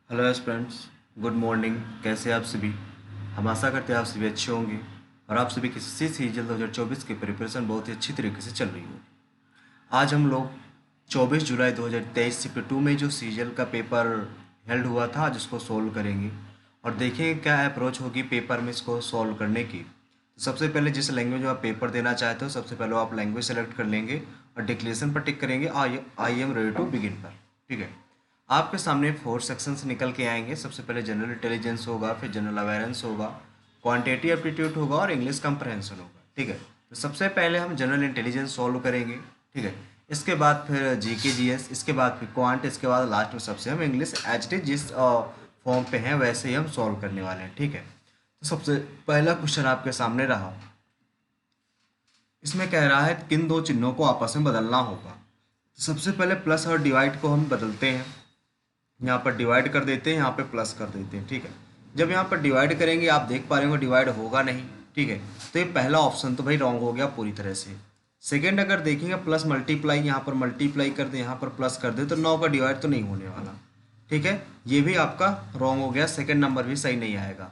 Hello friends, good morning. कैसे हैं आप सभी? हम आशा करते हैं आप सभी अच्छे होंगे और आप सभी किसी सीजन 2024 की प्रिपरेशन बहुत ही अच्छी तरीके से चल रही होगी। आज हम लोग 24 जुलाई 2023 शिफ्ट 2 में जो सीजल का पेपर हेल्ड हुआ था आज उसको सॉल्व करेंगे और देखेंगे क्या अप्रोच होगी पेपर में इसको सॉल्व करने की। तो सबसे पहले जिस लैंग्वेज में आप पेपर देना चाहते हो सबसे पहले आप लैंग्वेज सेलेक्ट कर लेंगे और डिक्लेरेशन पर टिक करेंगे I am ready to begin पर। ठीक है, आपके सामने 4 सेक्शंस निकल के आएंगे। सबसे पहले जनरल इंटेलिजेंस होगा, फिर जनरल अवेयरेंस होगा, क्वांटिटी एप्टीट्यूड होगा और इंग्लिश कंप्रहेंशन होगा। ठीक है, तो सबसे पहले हम जनरल इंटेलिजेंस सॉल्व करेंगे। ठीक है, इसके बाद फिर जीके जीएस, इसके बाद फिर क्वांट, इसके बाद लास्ट में सबसे हम इंग्लिश एच टी जिस फॉर्म पे हैं वैसे ही हम सॉल्व करने वाले हैं। ठीक है, तो सबसे पहला क्वेश्चन आपके सामने रहा। इसमें कह रहा है किन दो चिन्हों को आपस में बदलना होगा। तो सबसे पहले प्लस और डिवाइड को हम बदलते हैं। यहाँ पर डिवाइड कर देते हैं, यहाँ पे प्लस कर देते हैं। ठीक है, जब यहाँ पर डिवाइड करेंगे आप देख पा रहे हो डिवाइड होगा नहीं। ठीक है, तो ये पहला ऑप्शन तो भाई रॉन्ग हो गया पूरी तरह से। सेकेंड अगर देखेंगे प्लस मल्टीप्लाई, यहाँ पर मल्टीप्लाई कर दे, यहाँ पर प्लस कर दे तो 9 का डिवाइड तो नहीं होने वाला। ठीक है, ये भी आपका रॉन्ग हो गया, सेकेंड नंबर भी सही नहीं आएगा।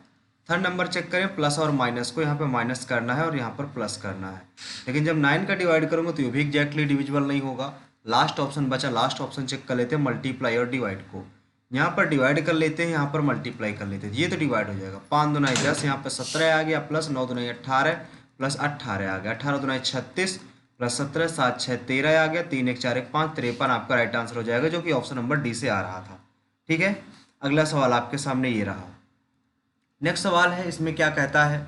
थर्ड नंबर चेक करें, प्लस और माइनस को यहाँ पे माइनस करना है और यहाँ पर प्लस करना है, लेकिन जब 9 का डिवाइड करूँगा तो ये भी एग्जैक्टली डिविजिबल नहीं होगा। लास्ट ऑप्शन बचा, लास्ट ऑप्शन चेक कर लेते हैं मल्टीप्लाई और डिवाइड को। यहाँ पर डिवाइड कर लेते हैं, यहाँ पर मल्टीप्लाई कर लेते हैं, ये तो डिवाइड हो जाएगा। 5 दूना 10, यहाँ पर 17 आ गया, प्लस 9 दूना 18 प्लस 18 आ गया, 18 दूना 36 प्लस 17 7 6 13 आ गया, 3 1 4 1 5 53 आपका राइट आंसर हो जाएगा, जो कि ऑप्शन नंबर डी से आ रहा था। ठीक है, अगला सवाल आपके सामने ये रहा। नेक्स्ट सवाल है, इसमें क्या कहता है,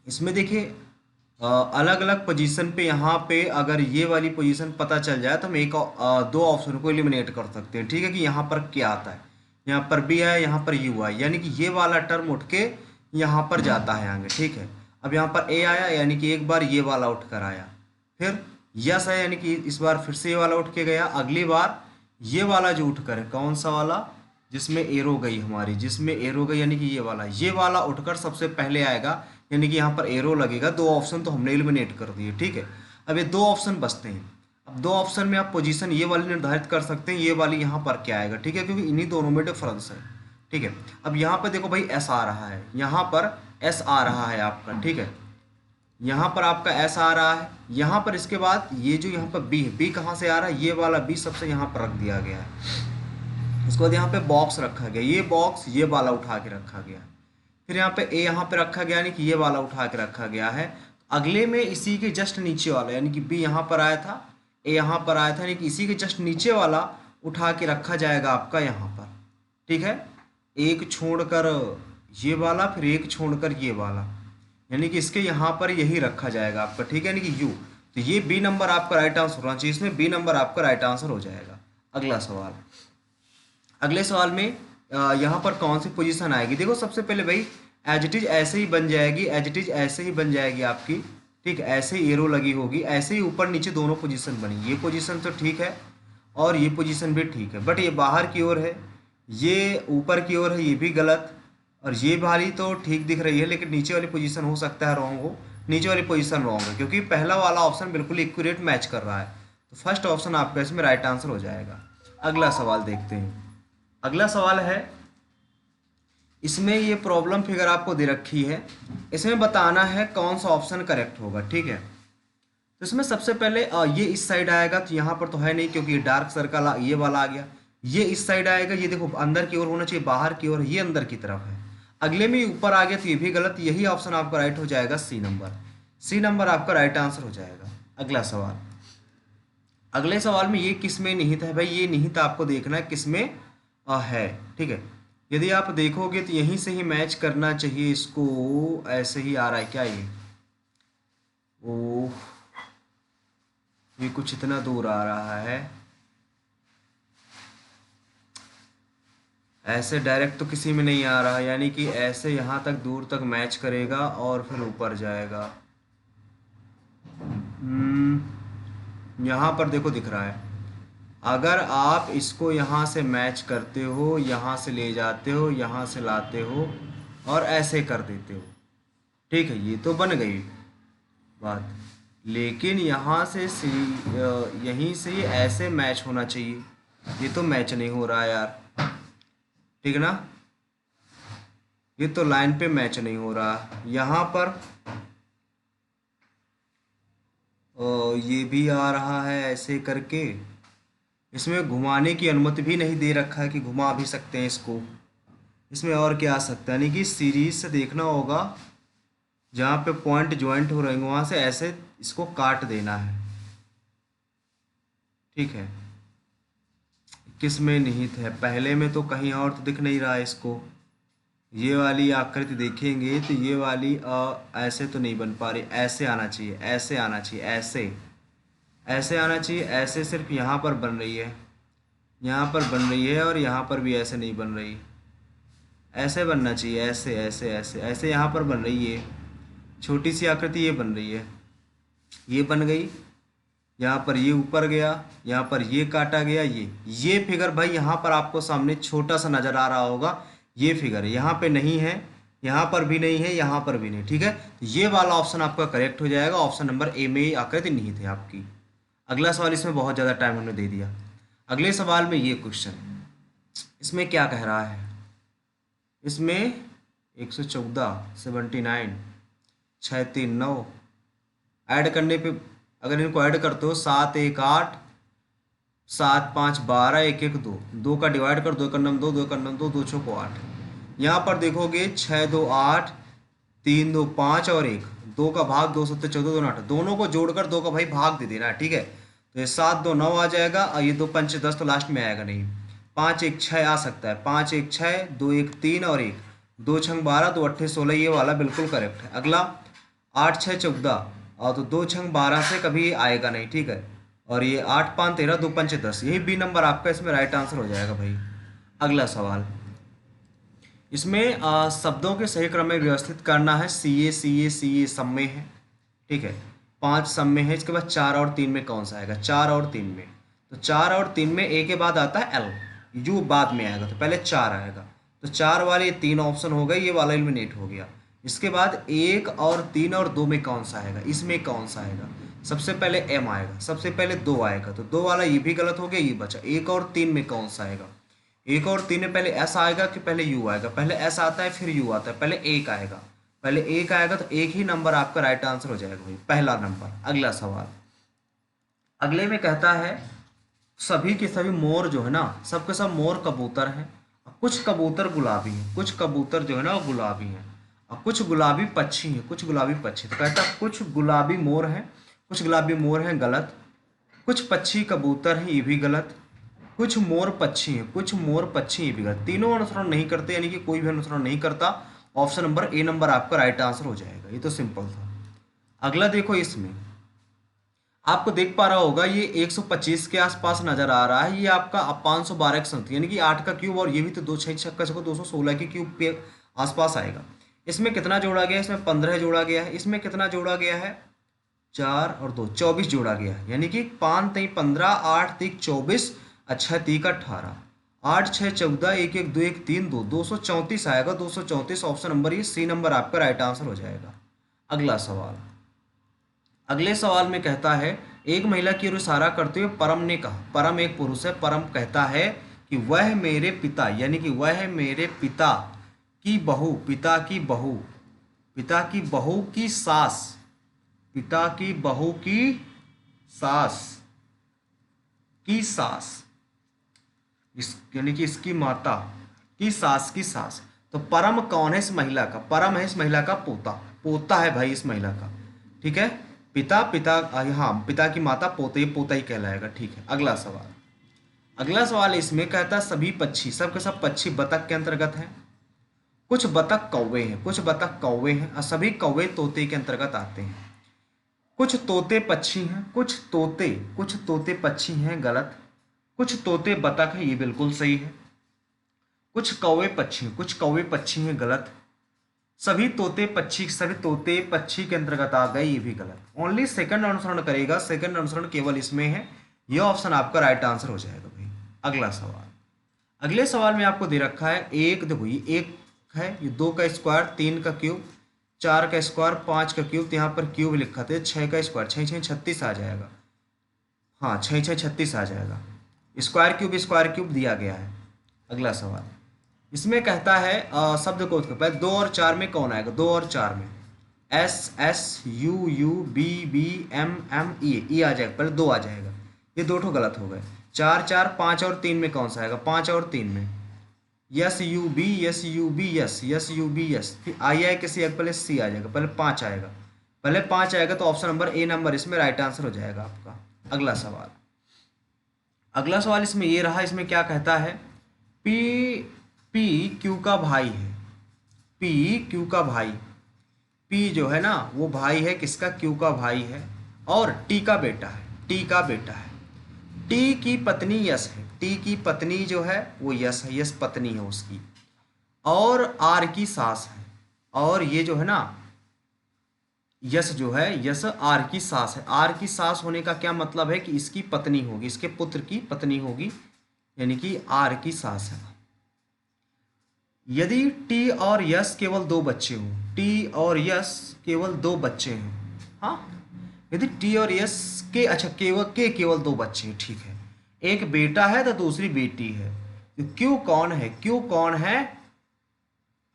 इसमें देखिए अलग अलग पोजीशन पे यहाँ पे अगर ये वाली पोजीशन पता चल जाए तो हम दो ऑप्शन को एलिमिनेट कर सकते हैं। ठीक है, कि यहाँ पर क्या आता है, यहाँ पर बी है, यहाँ पर यू है, यानी कि ये वाला टर्म उठ के यहाँ पर जाता है आगे। ठीक है, अब यहाँ पर ए आया यानी कि एक बार ये वाला उठ कर आया, फिर यस है यानी कि इस बार फिर से ये वाला उठ के गया, अगली बार ये वाला जो उठ कर है, कौन सा वाला, जिसमें एरो गई हमारी, जिसमें एरो गई यानी कि ये वाला उठकर सबसे पहले आएगा, यानी कि यहाँ पर एरो लगेगा। दो ऑप्शन तो हमने एलिमिनेट कर दिए। ठीक है, अब ये दो ऑप्शन बचते हैं। अब दो ऑप्शन में आप पोजीशन ये वाली निर्धारित कर सकते हैं, ये वाली यहाँ पर क्या आएगा। ठीक है, क्योंकि इन्हीं दोनों में डिफरेंस है। ठीक है, अब यहाँ पर देखो भाई एस आ रहा है, यहाँ पर एस आ रहा है आपका। ठीक है, यहाँ पर आपका एस आ रहा है, यहाँ पर इसके बाद ये जो यहाँ पर बी है, बी कहाँ से आ रहा है, ये वाला बी सबसे यहाँ पर रख दिया गया है। उसके बाद यहाँ पे बॉक्स रखा गया, ये बॉक्स ये वाला उठा के रखा गया, फिर यहाँ पे ए यहाँ पे रखा गया यानी कि ये वाला उठा के रखा गया है। अगले में इसी के जस्ट नीचे वाला यानी कि बी यहाँ पर आया था, ए यहाँ पर आया था, यानी कि इसी के जस्ट नीचे वाला उठा के रखा जाएगा आपका यहाँ पर। ठीक है, एक छोड़कर ये वाला, फिर एक छोड़कर ये वाला, यानी कि इसके यहाँ पर यही रखा जाएगा आपका। ठीक है, यानी कि यू, तो ये बी नंबर आपका राइट आंसर होना चाहिए, इसमें बी नंबर आपका राइट आंसर हो जाएगा। अगला सवाल, अगले सवाल में यहाँ पर कौन सी पोजीशन आएगी। देखो सबसे पहले भाई एज इट इज ऐसे ही बन जाएगी, एज इट इज ऐसे ही बन जाएगी आपकी। ठीक, ऐसे ही एरो लगी होगी, ऐसे ही ऊपर नीचे दोनों पोजीशन बनी। ये पोजीशन तो ठीक है और ये पोजीशन भी ठीक है, बट ये बाहर की ओर है, ये ऊपर की ओर है, ये भी गलत। और ये वाली तो ठीक दिख रही है, लेकिन नीचे वाली पोजीशन हो सकता है रॉन्ग हो। नीचे वाली पोजीशन रॉन्ग है क्योंकि पहला वाला ऑप्शन बिल्कुल इक्यूरेट मैच कर रहा है, तो फर्स्ट ऑप्शन आपका इसमें राइट आंसर हो जाएगा। अगला सवाल देखते हैं। अगला सवाल है, इसमें ये प्रॉब्लम फिगर आपको दे रखी है, इसमें बताना है कौन सा ऑप्शन करेक्ट होगा। ठीक है, तो इसमें सबसे पहले ये इस साइड आएगा, तो यहाँ पर तो है नहीं क्योंकि ये डार्क सर्कल ये वाला आ गया। ये इस साइड आएगा, ये देखो अंदर की ओर होना चाहिए, बाहर की ओर, ये अंदर की तरफ है। अगले में ऊपर आ गया तो ये भी गलत, यही ऑप्शन आपका राइट हो जाएगा, सी नंबर। सी नंबर आपका राइट आंसर हो जाएगा। अगला सवाल, अगले सवाल में ये किस में निहित है भाई, ये निहित आपको देखना है किस में है। ठीक है, यदि आप देखोगे तो यहीं से ही मैच करना चाहिए इसको, ऐसे ही आ रहा है क्या ये, ओह ये कुछ इतना दूर आ रहा है, ऐसे डायरेक्ट तो किसी में नहीं आ रहा, यानी कि ऐसे यहाँ तक दूर तक मैच करेगा और फिर ऊपर जाएगा। यहाँ पर देखो दिख रहा है, अगर आप इसको यहाँ से मैच करते हो, यहाँ से ले जाते हो, यहाँ से लाते हो और ऐसे कर देते हो, ठीक है, ये तो बन गई बात, लेकिन यहाँ से यहीं से ऐसे मैच होना चाहिए, ये तो मैच नहीं हो रहा यार। ठीक है ना। ये तो लाइन पे मैच नहीं हो रहा। यहाँ पर ये भी आ रहा है ऐसे करके। इसमें घुमाने की अनुमति भी नहीं दे रखा है कि घुमा भी सकते हैं इसको। इसमें और क्या आ सकता है, यानी कि सीरीज से देखना होगा, जहाँ पे पॉइंट ज्वाइंट हो रहे हैं वहाँ से ऐसे इसको काट देना है। ठीक है, किस में निहित है, पहले में तो कहीं और तो दिख नहीं रहा है इसको। ये वाली आकृति देखेंगे तो ये वाली ऐसे तो नहीं बन पा रही, ऐसे आना चाहिए, ऐसे आना चाहिए, ऐसे ऐसे आना चाहिए, ऐसे सिर्फ यहाँ पर बन रही है, यहाँ पर बन रही है, और यहाँ पर भी ऐसे नहीं बन रही। ऐसे बनना चाहिए, ऐसे ऐसे ऐसे ऐसे यहाँ पर बन रही है। छोटी सी आकृति ये बन रही है, ये बन गई। यहाँ पर ये ऊपर गया, यहाँ पर ये काटा गया। ये फिगर भाई यहाँ पर आपको सामने छोटा सा नज़र आ रहा होगा। ये फिगर यहाँ पे नहीं है, यहाँ पर भी नहीं है, यहाँ पर भी नहीं। ठीक है, तो ये वाला ऑप्शन आपका करेक्ट हो जाएगा। ऑप्शन नंबर ए में आकृति निहित है आपकी। अगला सवाल, इसमें बहुत ज़्यादा टाइम हमने दे दिया। अगले सवाल में ये क्वेश्चन, इसमें क्या कह रहा है, इसमें 114, 79, 639 ऐड करने पे, अगर इनको ऐड करते हो 7 1 8, 7 5 12, 1 1 2, 2 का डिवाइड कर, 2 का नम 2, 2 का नम 2, 2 छो को 8। यहाँ पर देखोगे 6 2 8, 3 2 5 और 1, 2 का भाग 2 7 14, 2 8, दोनों को जोड़कर 2 का भाई भाग दे देना है। ठीक है, तो ये 7 2 9 आ जाएगा, और ये 2 पंच 10 तो लास्ट में आएगा नहीं। 5 1 6 आ सकता है, 5 1 6, 2 1 3 और 1, 2 6 12, 2 8 16, ये वाला बिल्कुल करेक्ट है। अगला 8 6 14, और तो 2 6 12 से कभी आएगा नहीं। ठीक है, और ये 8 5 13, 2 पंच 10, यही बी नंबर आपका इसमें राइट आंसर हो जाएगा भाई। अगला सवाल, इसमें शब्दों के सही क्रम में व्यवस्थित करना है। सी ए सब में है। ठीक है, 5 सब में है, इसके बाद 4 और 3 में कौन सा आएगा, 4 और 3 में, तो 4 और 3 में ए के बाद आता है एल, यू बाद में आएगा, तो पहले 4 आएगा, तो 4 वाले 3 ऑप्शन हो गए, ये वाला एलिमिनेट हो गया। इसके बाद 1 और 3 और 2 में कौन सा आएगा, इसमें कौन सा आएगा, सबसे पहले एम आएगा, सबसे पहले 2 आएगा, तो 2 वाला ये भी गलत हो गया, ये बचा। 1 और 3 में कौन सा आएगा, 1 और 3 में पहले एस आएगा कि पहले यू आएगा, पहले एस आता है फिर यू आता है, पहले 1 आएगा, पहले 1 आएगा, तो एक ही नंबर आपका राइट आंसर हो जाएगा भाई, पहला नंबर। अगला सवाल, अगले में कहता है सभी के सभी मोर जो है ना, सबके सब मोर कबूतर हैं, और कुछ कबूतर गुलाबी हैं, कुछ कबूतर जो है ना वो गुलाबी हैं, और कुछ गुलाबी पक्षी हैं, कुछ गुलाबी पक्षी। तो कहता है कुछ गुलाबी मोर हैं, कुछ गुलाबी मोर हैं, गलत। कुछ पक्षी कबूतर हैं, ये भी गलत। कुछ मोर पक्षी हैं, कुछ मोर पक्षी, ये भी गलत। तीनों अनुसरण नहीं करते, यानी कि कोई भी अनुसरण नहीं करता। ऑप्शन नंबर ए नंबर आपका राइट आंसर हो जाएगा, ये तो सिंपल था। अगला देखो, इसमें आपको देख पा रहा होगा ये 125 के आसपास नजर आ रहा है, ये आपका 512 की संख्या, यानी कि 8 का क्यूब, और ये भी तो 2 6 छक्का 216 के क्यूब पे आसपास आएगा। इसमें कितना जोड़ा गया है, इसमें 15 जोड़ा गया है। इसमें कितना जोड़ा गया है, 4 और 2 24 जोड़ा गया है, यानी कि 5 3 15, 8 3 24, अच्छा 3 18, 8 6 14, 1 1 2 1 3 2, 234 आएगा, 234 ऑप्शन नंबर ये सी नंबर आपका राइट आंसर हो जाएगा। अगला सवाल, अगले सवाल में कहता है एक महिला की ओर इशारा करते हुए परम ने कहा, परम एक पुरुष है, परम कहता है कि वह मेरे पिता, यानी कि वह मेरे पिता की बहू, पिता की बहू, पिता की बहू की सास, पिता की बहू की सास, की सास, इस यानी कि इसकी माता की सास, की सास। तो परम कौन है इस महिला का, परम है इस महिला का पोता, पोता है भाई इस महिला का। ठीक है, पिता पिता, हाँ पिता की माता पोते, ये पोता ही कहलाएगा। ठीक है, अगला सवाल, अगला सवाल इसमें कहता है सभी पक्षी, सब के सब पक्षी बतख के अंतर्गत हैं। कुछ बतख कौवे हैं, कुछ बतख कौवे हैं, और सभी कौवे तोते के अंतर्गत आते हैं। कुछ तोते पक्षी हैं, कुछ तोते पक्षी हैं, गलत। कुछ तोते बतख हैं, ये बिल्कुल सही है। कुछ कौवे पक्षी, कुछ कौवे पक्षी हैं, गलत। सभी तोते पक्षी के अंतर्गत आ गए, ये भी गलत। ओनली सेकंड अनुसरण करेगा, सेकंड अनुसरण केवल इसमें है, ये ऑप्शन आपका राइट आंसर हो जाएगा भाई। अगला सवाल, अगले सवाल में आपको दे रखा है एक, देखो ये एक है, ये 2 का स्क्वायर, 3 का क्यूब, 4 का स्क्वायर, 5 का क्यूब, तो यहाँ पर क्यूब लिखा था, 6 का स्क्वायर, 6 6 36 आ जाएगा। हाँ 6 6 36 आ जाएगा, स्क्वायर क्यूब दिया गया है। अगला सवाल, इसमें कहता है शब्द को पहले 2 और 4 में कौन आएगा, 2 और 4 में S S U U B B M M E आ जाएगा, पहले 2 आ जाएगा, ये दो ठो गलत हो गए। 4 4 5 और 3 में कौन सा आएगा, 5 और 3 में yes you be yes yes you be yes, फिर आई आए किसी एक पहले सी आ जाएगा, पहले 5 आएगा, पहले 5 आएगा तो ऑप्शन नंबर ए नंबर इसमें राइट आंसर हो जाएगा आपका। अगला सवाल, अगला सवाल इसमें ये रहा, इसमें क्या कहता है, पी पी क्यू का भाई है, पी क्यू का भाई, पी जो है ना वो भाई है किसका, क्यू का भाई है, और टी का बेटा है, टी का बेटा है, टी की पत्नी यस है, टी की पत्नी जो है वो यस है, यस पत्नी है उसकी, और आर की सास है, और ये जो है ना यस जो है यस आर की सास है, आर की सास होने का क्या मतलब है कि इसकी पत्नी होगी, इसके पुत्र की पत्नी होगी, यानी कि आर की सास है। यदि टी और यस केवल 2 बच्चे हों, टी और यस केवल 2 बच्चे हैं, हाँ यदि टी और यस के अच्छा केवल 2 बच्चे हैं, ठीक है, एक बेटा है तो दूसरी बेटी है, तो क्यू कौन है, क्यू कौन है,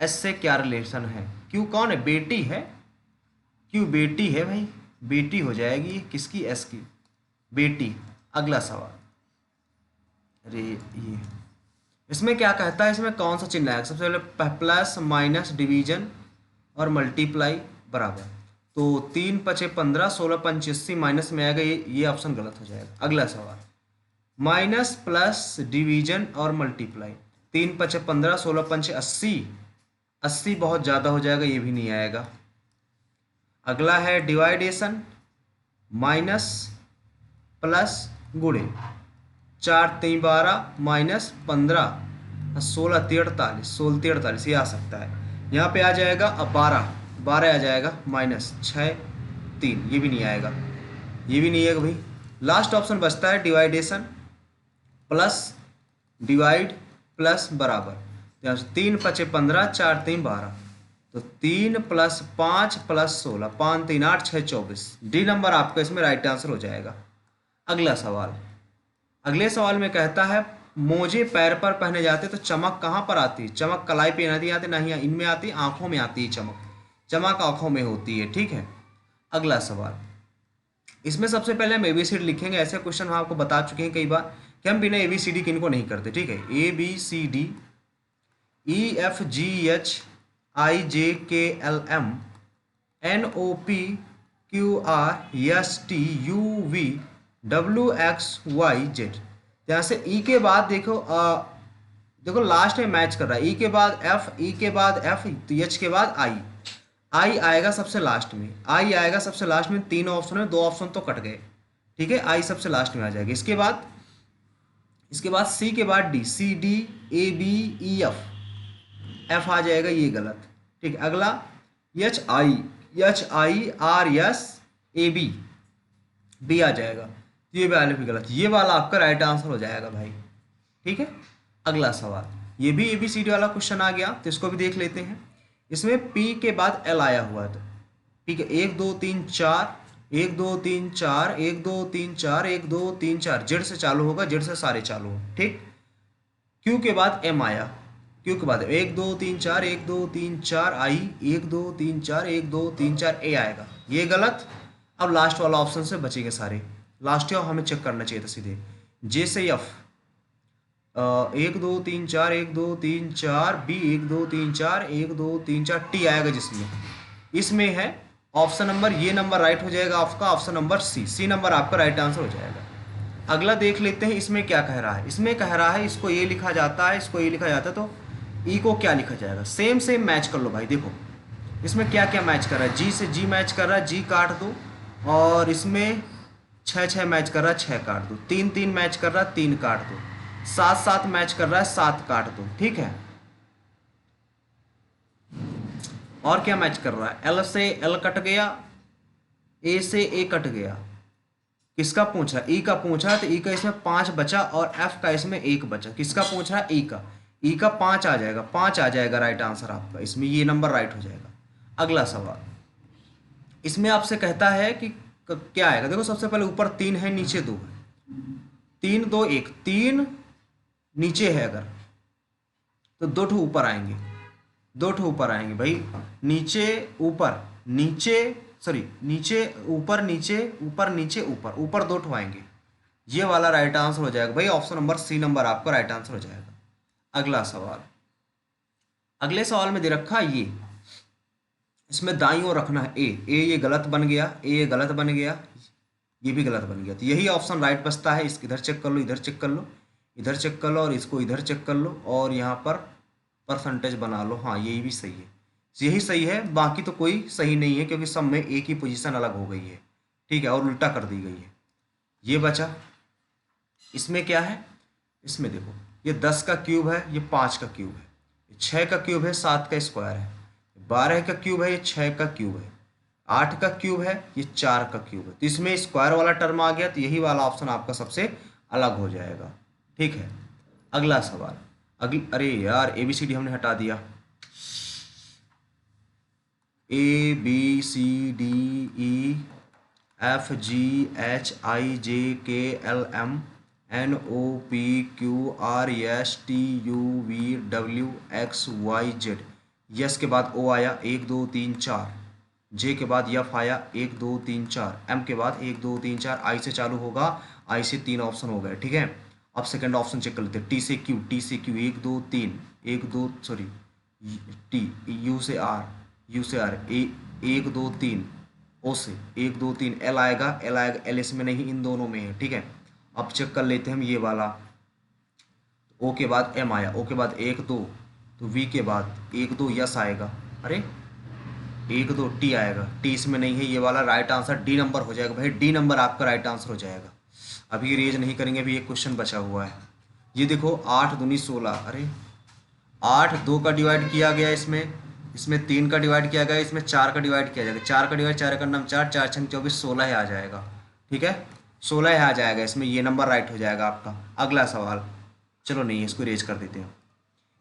एस से क्या रिलेशन है, क्यू कौन है, बेटी है, क्यू बेटी है भाई, बेटी हो जाएगी किसकी, एस की बेटी। अगला सवाल, अरे ये इसमें क्या कहता है, इसमें कौन सा चिन्ह आएगा, सबसे पहले प्लस माइनस डिवीजन और मल्टीप्लाई बराबर, तो 3 5 15 16 85 माइनस में आएगा, ये ऑप्शन गलत हो जाएगा। अगला सवाल, माइनस प्लस डिवीजन और मल्टीप्लाई, 3 5 15 16 5 80, 80 बहुत ज़्यादा हो जाएगा, ये भी नहीं आएगा। अगला है डिवाइडेशन, माइनस प्लस गुणे, 4 3 12 माइनस 15 16 43, 16 43 ये आ सकता है, यहाँ पे आ जाएगा अब 12 आ जाएगा, माइनस 6 3, ये भी नहीं आएगा, ये भी नहीं आएगा भाई। लास्ट ऑप्शन बचता है डिवाइडेशन प्लस डिवाइड प्लस बराबर, यहाँ से 3 5 15 4 3 12, तो 3 + 5 + 16 5 3 8 6 24, डी नंबर आपका इसमें राइट आंसर हो जाएगा। अगला सवाल, अगले सवाल में कहता है मोजे पैर पर पहने जाते तो चमक कहाँ पर आती है, चमक कलाई पे नहीं आती, नहीं इनमें आती, आंखों में आती है चमक, चमक आंखों में होती है, ठीक है। अगला सवाल, इसमें सबसे पहले हम ABCD लिखेंगे, ऐसे क्वेश्चन हम आपको बता चुके हैं कई बार कि हम बिना ABCD के इनको नहीं करते, ठीक है। ABCD EFGH IJKLM NOPQRSTUV WXYZ, यहाँ से ई के बाद देखो देखो लास्ट में मैच कर रहा है, ई के बाद एफ, ई के बाद एफ, तो एच के बाद आई, आई आएगा सबसे लास्ट में, आई आएगा सबसे लास्ट में, 3 ऑप्शन में 2 ऑप्शन तो कट गए, ठीक है, आई सबसे लास्ट में आ जाएगा। इसके बाद सी के बाद D, C D A B E F, F आ जाएगा, ये गलत, ठीक है। अगला H I R S A B, B आ जाएगा, ये वाला भी गलत, ये वाला आपका राइट आंसर हो जाएगा भाई, ठीक है। अगला सवाल, ये भी ABCD वाला क्वेश्चन आ गया, तो इसको भी देख लेते हैं। इसमें P के बाद L आया हुआ है, तो ठीक है, 1 2 3 4 1 2 3 4 1 2 3 4 1 2 3 4, जेड से चालू होगा, जेड से सारे चालू हो, ठीक। Q के बाद M आया, Q के बाद 1 2 3 4 1 2 3 4 आई, 1 2 3 4 1 2 3 4 ए आएगा, ये गलत। अब लास्ट वाला ऑप्शन से बचेंगे सारे, लास्ट ईयर हमें चेक करना चाहिए था सीधे, जे से एफ, 1 2 3 4 1 2 3 4 बी 1 2 3 4 1 2 3 4 टी आएगा, जिसमें इसमें है ऑप्शन नंबर, ये नंबर राइट हो जाएगा आपका, ऑप्शन नंबर सी नंबर आपका राइट आंसर हो जाएगा। अगला देख लेते हैं, इसमें क्या कह रहा है, इसमें कह रहा है इसको ये लिखा जाता है, इसको ये लिखा जाता है, तो ई को क्या लिखा जाएगा, सेम मैच कर लो भाई। देखो इसमें क्या क्या मैच कर रहा है, जी से जी मैच कर रहा है, जी काट दो, और इसमें 6 6 मैच कर रहा है, 6 काट दो, 3 3 मैच कर रहा है, 3 काट दो, 7 7 मैच कर रहा है, 7 काट दो, ठीक है। और क्या मैच कर रहा है, एल से एल कट गया, ए से ए कट गया, किसका पूछा, ई का पूछा, तो ई का इसमें 5 बचा, और एफ का इसमें 1 बचा, किसका पूछ रहा है, ई का, ई का 5 आ जाएगा, 5 आ जाएगा राइट आंसर आपका, इसमें ये नंबर राइट हो जाएगा। अगला सवाल, इसमें आपसे कहता है कि क्या आएगा, देखो सबसे पहले ऊपर 3 है, नीचे 2 है, 3 2 1, 3 नीचे है, अगर तो दो ठो ऊपर आएंगे, दो ठो ऊपर आएंगे भाई, नीचे ऊपर नीचे, सॉरी नीचे ऊपर नीचे ऊपर नीचे ऊपर, ऊपर दो ठो आएंगे। ये वाला राइट आंसर हो जाएगा भाई, ऑप्शन नंबर सी नंबर आपका राइट आंसर हो जाएगा। अगला सवाल, अगले सवाल में दे रखा है ये, इसमें दाईं ओर रखना है ए ये गलत बन गया, ये गलत बन गया, ये भी गलत बन गया, तो यही ऑप्शन राइट बचता है। इस इधर चेक कर लो, इधर चेक कर लो, इधर चेक कर लो, और इसको इधर चेक कर लो, और यहाँ पर परसेंटेज बना लो। हाँ यही भी सही है, यही सही है, बाकी तो कोई सही नहीं है क्योंकि सब में एक ही पोजीशन अलग हो गई है, ठीक है, और उल्टा कर दी गई है। ये बचा, इसमें क्या है, इसमें देखो ये 10 का क्यूब है, ये 5 का क्यूब है, ये 6 का क्यूब है, 7 का स्क्वायर है, 12 का क्यूब है, ये 6 का क्यूब है, 8 का क्यूब है, ये 4 का क्यूब है। तो इसमें स्क्वायर वाला टर्म आ गया, तो यही वाला ऑप्शन आपका सबसे अलग हो जाएगा, ठीक है। अगला सवाल, अरे यार ABCD हमने हटा दिया, ABCDEFGHIJKLMNOPQRSTUVWXYZ, यस के बाद O आया 1 2 3 4, जे के बाद यफ आया 1 2 3 4, एम के बाद 1 2 3 4, आई से चालू होगा, आई से 3 ऑप्शन हो गए, ठीक है। अब सेकंड ऑप्शन चेक कर लेते हैं, टी से क्यू 1 2 3, 1 2 सॉरी टी, यू से आर, यू से आर, 1 2 3, ओ से 1 2 3, एल आएगा, एल इसमें नहीं, इन दोनों में है, ठीक है। अब चेक कर लेते हैं हम ये वाला, ओ के बाद एम आया, ओ के बाद 1 2, तो वी के बाद 1 2 यस आएगा, अरे 1 2 टी आएगा, टी इसमें नहीं है, ये वाला राइट आंसर डी नंबर हो जाएगा भाई, डी नंबर आपका राइट आंसर हो जाएगा। अभी रेज नहीं करेंगे, अभी एक क्वेश्चन बचा हुआ है, ये देखो 8 दूनी 16, अरे 8 2 का डिवाइड किया गया, इसमें 3 का डिवाइड किया गया, इसमें 4 का डिवाइड किया जाएगा, 4 का डिवाइड 4 का नाम 4, 4 6 24, 16 है आ जाएगा, ठीक है, 16 है आ जाएगा, इसमें ये नंबर राइट हो जाएगा आपका। अगला सवाल, चलो नहीं इसको रेज कर देते हैं।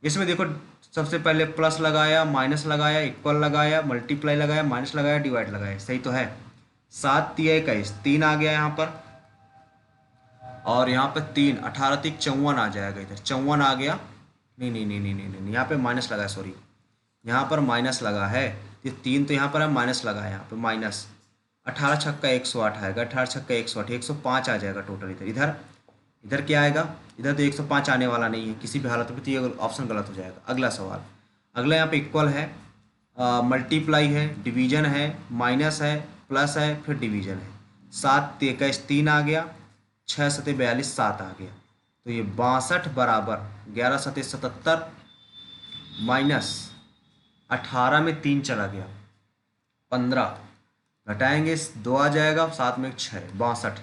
इसमें देखो सबसे पहले प्लस लगाया, माइनस लगाया, इक्वल लगाया, मल्टीप्लाई लगाया, माइनस लगाया, डिवाइड लगाया, सही तो है। 7 3 21, 3 आ गया यहाँ पर, और यहाँ पे 3 18 3 54 आ जाएगा, इधर 54 आ गया, नहीं नहीं नहीं नहीं नहीं नहीं, यहाँ पे माइनस लगा है, सॉरी यहाँ पर माइनस लगा है, ये 3 तो यहाँ पर है, माइनस लगा है यहाँ पे माइनस, 18 छक्का 108 आएगा, 18 छक्का 108, 105 आ जाएगा टोटल, इधर इधर इधर क्या आएगा, इधर तो 105 आने वाला नहीं है किसी भी हालत में, तो ये ऑप्शन गलत हो जाएगा। अगला सवाल, अगला यहाँ पे इक्वल है, मल्टीप्लाई है, डिवीजन है, माइनस है, प्लस है, फिर डिवीजन है, 7 21 3 आ गया, 6 7 42 7 आ गया, तो ये 62 बराबर 11 7 77 माइनस 18 में 3 चला गया 15, घटाएंगे 2 आ जाएगा, 7 में 6 62,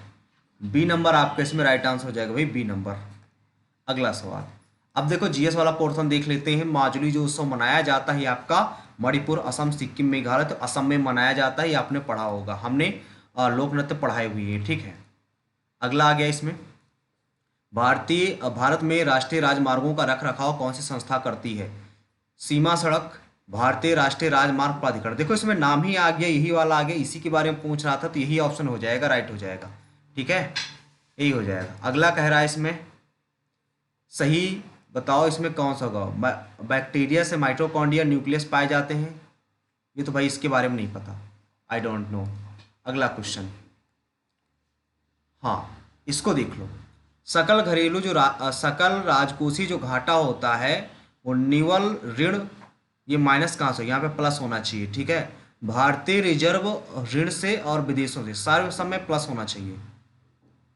बी नंबर आपका इसमें राइट आंसर हो जाएगा भाई, बी नंबर। अगला सवाल, अब देखो जीएस वाला पोर्शन देख लेते हैं। माजुली जो उत्सव मनाया जाता है आपका मणिपुर, असम, सिक्किम, मेघालय, तो असम में मनाया जाता है, ये आपने पढ़ा होगा, हमने लोक नृत्य पढ़ाई हुई है, ठीक है। अगला आ गया इसमें, भारत में राष्ट्रीय राजमार्गों का रख रखाव कौन सी संस्था करती है? सीमा सड़क, भारतीय राष्ट्रीय राजमार्ग प्राधिकरण। देखो इसमें नाम ही आ गया, यही वाला आ गया, इसी के बारे में पूछ रहा था, तो यही ऑप्शन हो जाएगा, राइट हो जाएगा, ठीक है, यही हो जाएगा। अगला कह रहा है इसमें सही बताओ, इसमें कौन सा होगा? बैक्टीरिया से माइटोकॉन्ड्रिया न्यूक्लियस पाए जाते हैं, ये तो भाई इसके बारे में नहीं पता, आई डोंट नो। अगला क्वेश्चन, हाँ इसको देख लो, सकल घरेलू जो सकल राजकोषीय जो घाटा होता है वो निवल ऋण, ये माइनस कहाँ से, यहाँ पे प्लस होना चाहिए, ठीक है। भारतीय रिजर्व ऋण से और विदेशों से, सारे सब में प्लस होना चाहिए,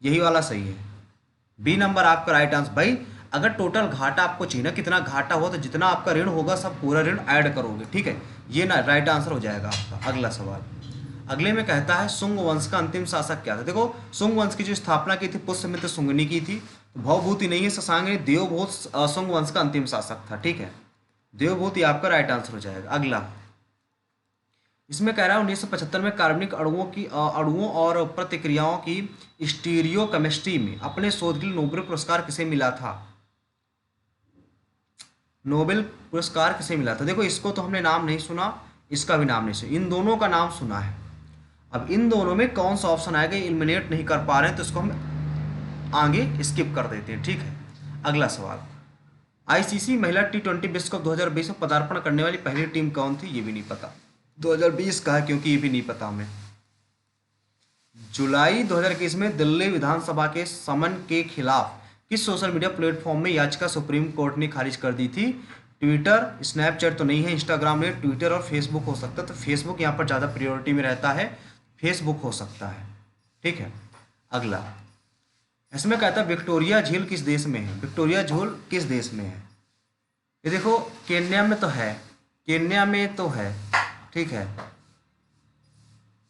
यही वाला सही है, बी नंबर आपका राइट आंसर। भाई अगर टोटल घाटा आपको चाहिए ना कितना घाटा हुआ, तो जितना आपका ऋण होगा सब पूरा ऋण ऐड करोगे, ठीक है, ये ना राइट आंसर हो जाएगा आपका। अगला सवाल, अगले में कहता है शुंग वंश का अंतिम शासक क्या था? देखो शुंग वंश की जो स्थापना की थी पुष्यमित्र शुंग ने की थी, तो भवभूति नहीं है, शशांक ने, देवभूत शुंग वंश का अंतिम शासक था, ठीक है, देवभूति आपका राइट आंसर हो जाएगा। अगला, इसमें कह रहा है 1975 में कार्बनिक अणुओं और प्रतिक्रियाओं की स्टीरियो केमिस्ट्री में अपने शोध के लिए नोबेल पुरस्कार किसे मिला था? नोबेल पुरस्कार किसे मिला था? देखो इसको तो हमने नाम नहीं सुना, इसका भी नाम नहीं सुना, इन दोनों का नाम सुना है। अब इन दोनों में कौन सा ऑप्शन आएगा, एलिमिनेट नहीं कर पा रहे हैं, तो इसको हम आगे स्किप कर देते हैं, ठीक है। अगला सवाल, आईसीसी महिला T20 विश्व कप 2020 में पदार्पण करने वाली पहली टीम कौन थी, ये भी नहीं पता। 2020 का है क्योंकि ये भी नहीं पता हमें। जुलाई 2021 में दिल्ली विधानसभा के समन के खिलाफ किस सोशल मीडिया प्लेटफॉर्म में याचिका सुप्रीम कोर्ट ने खारिज कर दी थी? ट्विटर, स्नैपचैट तो नहीं है, इंस्टाग्राम में, ट्विटर और फेसबुक हो सकता है, तो फेसबुक यहाँ पर ज़्यादा प्रायोरिटी में रहता है, फेसबुक हो सकता है। ठीक है, अगला इसमें कहता है विक्टोरिया झील किस देश में है? विक्टोरिया झील किस देश में है? ये देखो केन्या में तो है, केन्या में तो है, ठीक है,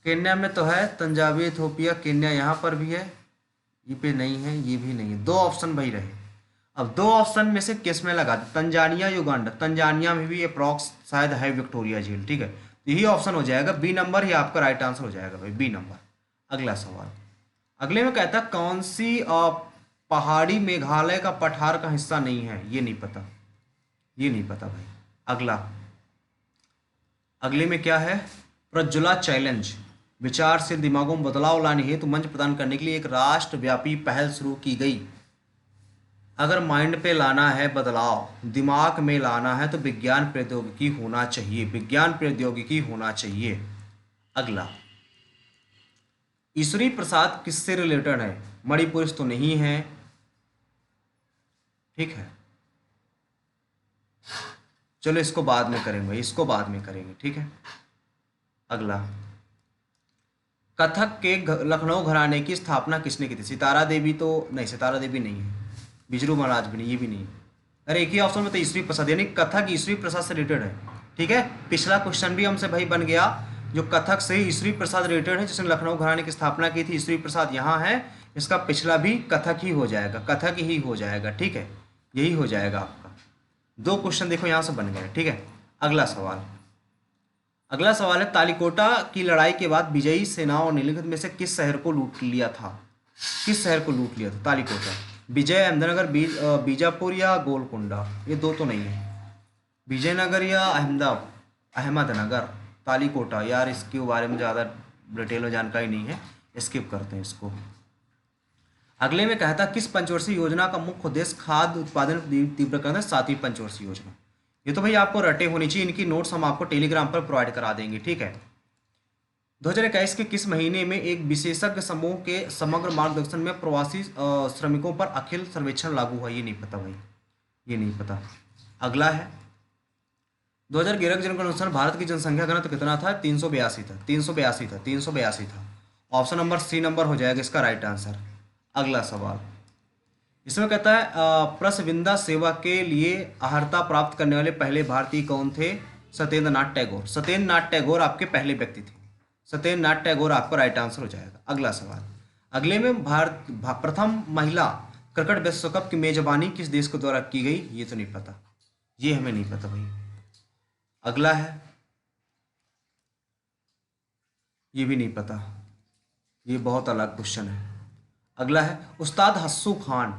केन्या में तो है, तंजाविया, इथोपिया, केन्या यहाँ पर भी है, ये पे नहीं है, ये भी नहीं है, दो ऑप्शन वही रहे। अब दो ऑप्शन में से किस में लगा दे? तंजानिया, युगांडा, तंजानिया में भी अप्रॉक्स शायद है विक्टोरिया झील, ठीक है, यही ऑप्शन हो जाएगा, बी नंबर ही आपका राइट आंसर हो जाएगा भाई, बी नंबर। अगला सवाल, अगले में कहता है कौन सी पहाड़ी मेघालय का पठार का हिस्सा नहीं है? ये नहीं पता, ये नहीं पता भाई। अगला, अगले में क्या है? प्रज्वला चैलेंज, विचारशील दिमागों में बदलाव लाने हेतु मंच प्रदान करने के लिए एक राष्ट्रव्यापी पहल शुरू की गई। अगर माइंड पे लाना है बदलाव, दिमाग में लाना है, तो विज्ञान प्रौद्योगिकी होना चाहिए, विज्ञान प्रौद्योगिकी होना चाहिए। अगला, ईश्वरी प्रसाद किससे रिलेटेड है? मणिपुर तो नहीं है, ठीक है, चलो इसको बाद में करेंगे, इसको बाद में करेंगे, ठीक है। अगला, कथक के लखनऊ घराने की स्थापना किसने की थी? सितारा देवी तो नहीं, सितारा देवी नहीं है, बिजरू महाराज भी नहीं, ये भी नहीं। अरे एक ही ऑप्शन में तो ईश्वरी प्रसाद, यानी कथक ईश्वरी प्रसाद से रिलेटेड है, ठीक है। पिछला क्वेश्चन भी हमसे भाई बन गया, जो कथक से ईश्वरी प्रसाद रिलेटेड है, जिसने लखनऊ घराने की स्थापना की थी, ईश्वरी प्रसाद यहाँ है, इसका पिछला भी कथक ही हो जाएगा, कथक ही हो जाएगा, ठीक है, यही हो जाएगा आपका। दो क्वेश्चन देखो यहाँ से बन गए, ठीक है। अगला सवाल, अगला सवाल है तालिकोटा की लड़ाई के बाद विजयी सेनाओं ने निम्नलिखित में से किस शहर को लूट लिया था? किस शहर को लूट लिया था? तालिकोटा, विजय, अहमदनगर, बीजापुर या गोलकोंडा? ये दो तो नहीं है, विजयनगर या अहमदनगर। तालिकोटा, यार इसके बारे में ज़्यादा डिटेल में जानकारी नहीं है, स्किप करते हैं इसको। अगले में कहता किस पंचवर्षीय योजना का मुख्य उद्देश्य खाद्य उत्पादन तीव्र करना है? 7वीं पंचवर्षीय योजना। ये तो भाई आपको रटे होनी चाहिए, इनकी नोट्स हम आपको टेलीग्राम पर प्रोवाइड करा देंगे, ठीक है। 2021 के किस महीने में एक विशेषज्ञ समूह के समग्र मार्गदर्शन में प्रवासी श्रमिकों पर अखिल सर्वेक्षण लागू हुआ? ये नहीं पता भाई, ये नहीं पता। अगला है 2011 की जनगणना अनुसार भारत की जनसंख्या घनत्व कितना था? 382 था, 382 था, 382 था। ऑप्शन नंबर सी नंबर हो जाएगा इसका राइट आंसर। अगला सवाल, इसमें कहता है प्रसविंदा सेवा के लिए अर्हता प्राप्त करने वाले पहले भारतीय कौन थे? सत्येंद्र नाथ टैगोर। सत्येंद्र नाथ टैगोर आपके पहले व्यक्ति थे, सत्येंद्र नाथ टैगोर आपका राइट आंसर हो जाएगा। अगला सवाल, अगले में प्रथम महिला क्रिकेट विश्व कप की मेजबानी किस देश के द्वारा की गई? ये तो नहीं पता, ये हमें नहीं पता भाई। अगला है, ये भी नहीं पता, ये बहुत अलग क्वेश्चन है। अगला है उस्ताद हस्सू खान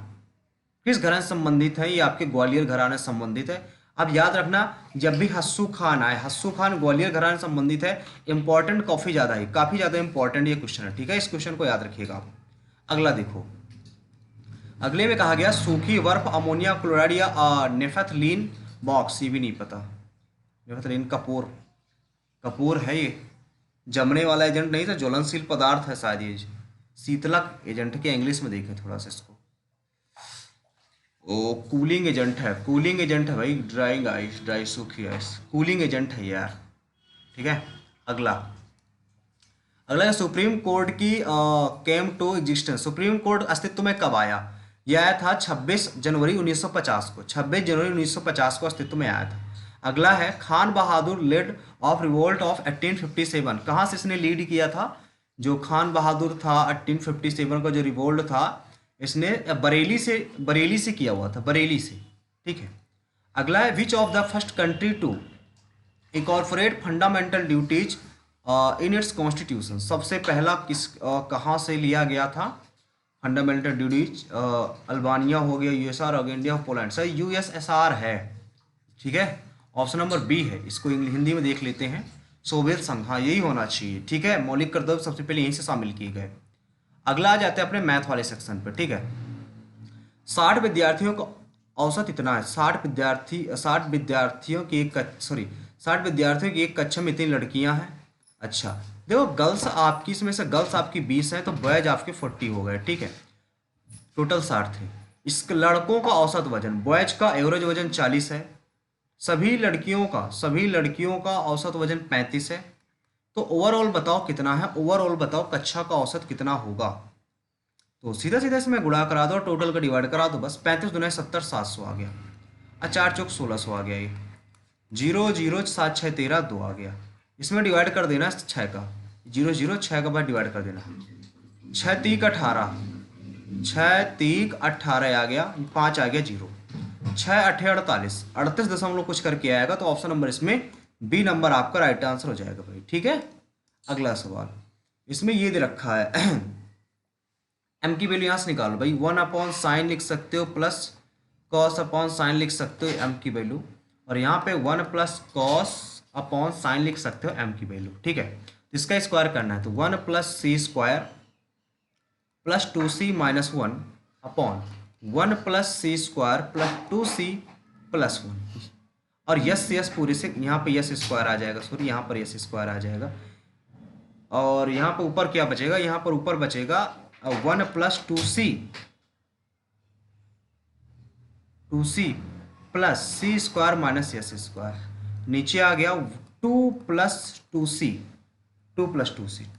किस घराने से संबंधित है? ये आपके ग्वालियर घराने से संबंधित है। अब याद रखना, जब भी हस्सू खान आए, हस्सू खान ग्वालियर घराने से संबंधित है, इंपॉर्टेंट काफ़ी ज़्यादा है, काफ़ी ज़्यादा इंपॉर्टेंट ये क्वेश्चन है, ठीक है, इस क्वेश्चन को याद रखिएगा आप। अगला देखो, अगले में कहा गया सूखी बर्फ अमोनिया क्लोराइड या नेफेथलीन बॉक्स, ये भी नहीं पता। नेफेथलीन कपूर, कपूर है ये, जमने वाला एजेंट नहीं था, ज्वलनशील पदार्थ है शायद ये, शीतलक एजेंट के इंग्लिश में देखें थोड़ा सा इसको, ओ कूलिंग एजेंट है, कूलिंग एजेंट है भाई, ड्राइंग आइस, ड्राई सूखी आइस, कूलिंग एजेंट है यार, ठीक है। अगला, अगला है सुप्रीम कोर्ट की came to existence, supreme court अस्तित्व में कब आया? यह आया था 26 जनवरी 1950 को, 26 जनवरी 1950 को अस्तित्व में आया था। अगला है खान बहादुर लेड ऑफ रिवोल्ट ऑफ 1857, कहाँ से इसने लीड किया था? जो खान बहादुर था 1857 का जो रिवोल्ट था, इसने बरेली से किया हुआ था, बरेली से, ठीक है। अगला है which of the first country to incorporate fundamental duties in its constitution, सबसे पहला किस कहाँ से लिया गया था फंडामेंटल ड्यूटीज? अल्बानिया हो गया, यूएसआर हो गया, इंडिया, पोलैंड। सर यूएसएसआर है, ठीक है, ऑप्शन नंबर बी है, इसको हिंदी में देख लेते हैं, सोवियत संघ, हाँ यही होना चाहिए, ठीक है। मौलिक कर्तव्य सबसे पहले यहीं से शामिल किए गए। अगला आ जाते हैं अपने मैथ वाले सेक्शन पर, ठीक है। 60 विद्यार्थियों को औसत इतना है, 60 विद्यार्थियों की एक कक्षा में इतनी लड़कियां हैं। अच्छा, देखो गर्ल्स आपकी, इसमें से गर्ल्स आपकी 20 है तो बॉयज आपके 40 हो गए, ठीक है, टोटल 60 थे। इस लड़कों का औसत वजन, बॉयज का एवरेज वजन 40 है, सभी लड़कियों का औसत वजन 35 है। तो ओवरऑल बताओ कितना है, ओवरऑल बताओ कक्षा का औसत कितना होगा। तो सीधा सीधा इसमें गुणा करा दो और टोटल का डिवाइड करा दो, बस 35 दुना 70, 700 आ गया। 4 चौक 1600 आ गया। ये 0 0 7 6 13 2 आ गया। इसमें डिवाइड कर देना 6 का, 0 0 6 का बाद डिवाइड कर देना। 6 3 18, 6 3 18 आ गया, 5 आ गया 0। 6 8 48, 38 कुछ करके आएगा, तो ऑप्शन नंबर इसमें बी नंबर आपका राइट आंसर हो जाएगा भाई, ठीक है। अगला सवाल, इसमें ये दे रखा है एम की वैल्यू यहाँ से निकालो भाई, 1/sin लिख सकते हो प्लस cos/sin लिख सकते हो एम की वैल्यू, और यहाँ पे 1 + cos/sin लिख सकते हो एम की वैल्यू, ठीक है। इसका स्क्वायर करना है, तो 1 + c² + 2c - 1 upon 1 + c² + 2c + 1, और यस पूरे से यहाँ पे यस स्क्वायर आ जाएगा, सॉरी यहाँ पर यस स्क्वायर आ जाएगा, और यहाँ पर ऊपर क्या बचेगा, यहाँ पर ऊपर बचेगा 1 + 2c + c² - s², नीचे आ गया 2 + 2c,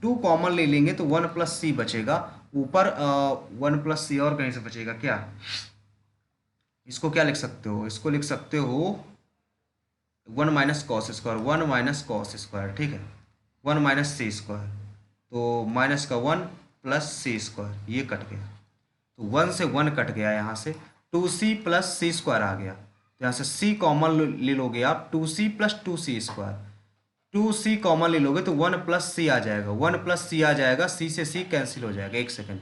2 कॉमन ले लेंगे तो 1 + c बचेगा, ऊपर 1 + c और कहीं से बचेगा क्या, इसको क्या लिख सकते हो, इसको लिख सकते हो 1 - cos², 1 - cos², ठीक है, 1 - c², तो माइनस का 1 + c², ये कट गया, तो 1 से 1 कट गया, यहाँ से 2c + c² आ गया, तो यहाँ से c कॉमन ले लोगे आप, 2c + 2c², 2c कॉमन ले लोगे तो 1 + c आ जाएगा, 1 + c आ जाएगा, c से c कैंसिल हो जाएगा। एक सेकेंड,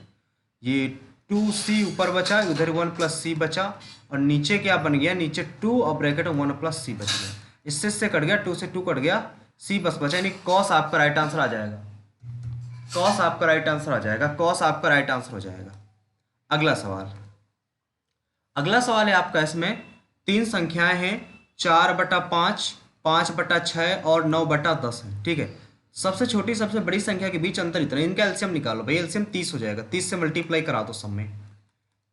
ये 2c ऊपर बचा, उधर 1 + c बचा, और नीचे क्या बन गया, नीचे 2 और ब्रैकेट 1 + c बच गया, इससे कट गया, 2 से 2 कट गया, c बस बचा, यानी कॉस आपका राइट आंसर आ जाएगा, कॉस आपका राइट आंसर आ जाएगा, कॉस आपका राइट आंसर हो जाएगा। अगला सवाल, अगला सवाल है आपका, इसमें 3 संख्याएं हैं, 4/5, 5/6 और 9/10 है, ठीक है। सबसे छोटी सबसे बड़ी संख्या के बीच अंतर इतना, इनका एलसीएम निकालो भाई, एलसीएम 30 हो जाएगा, 30 से मल्टीप्लाई करा दो, सब में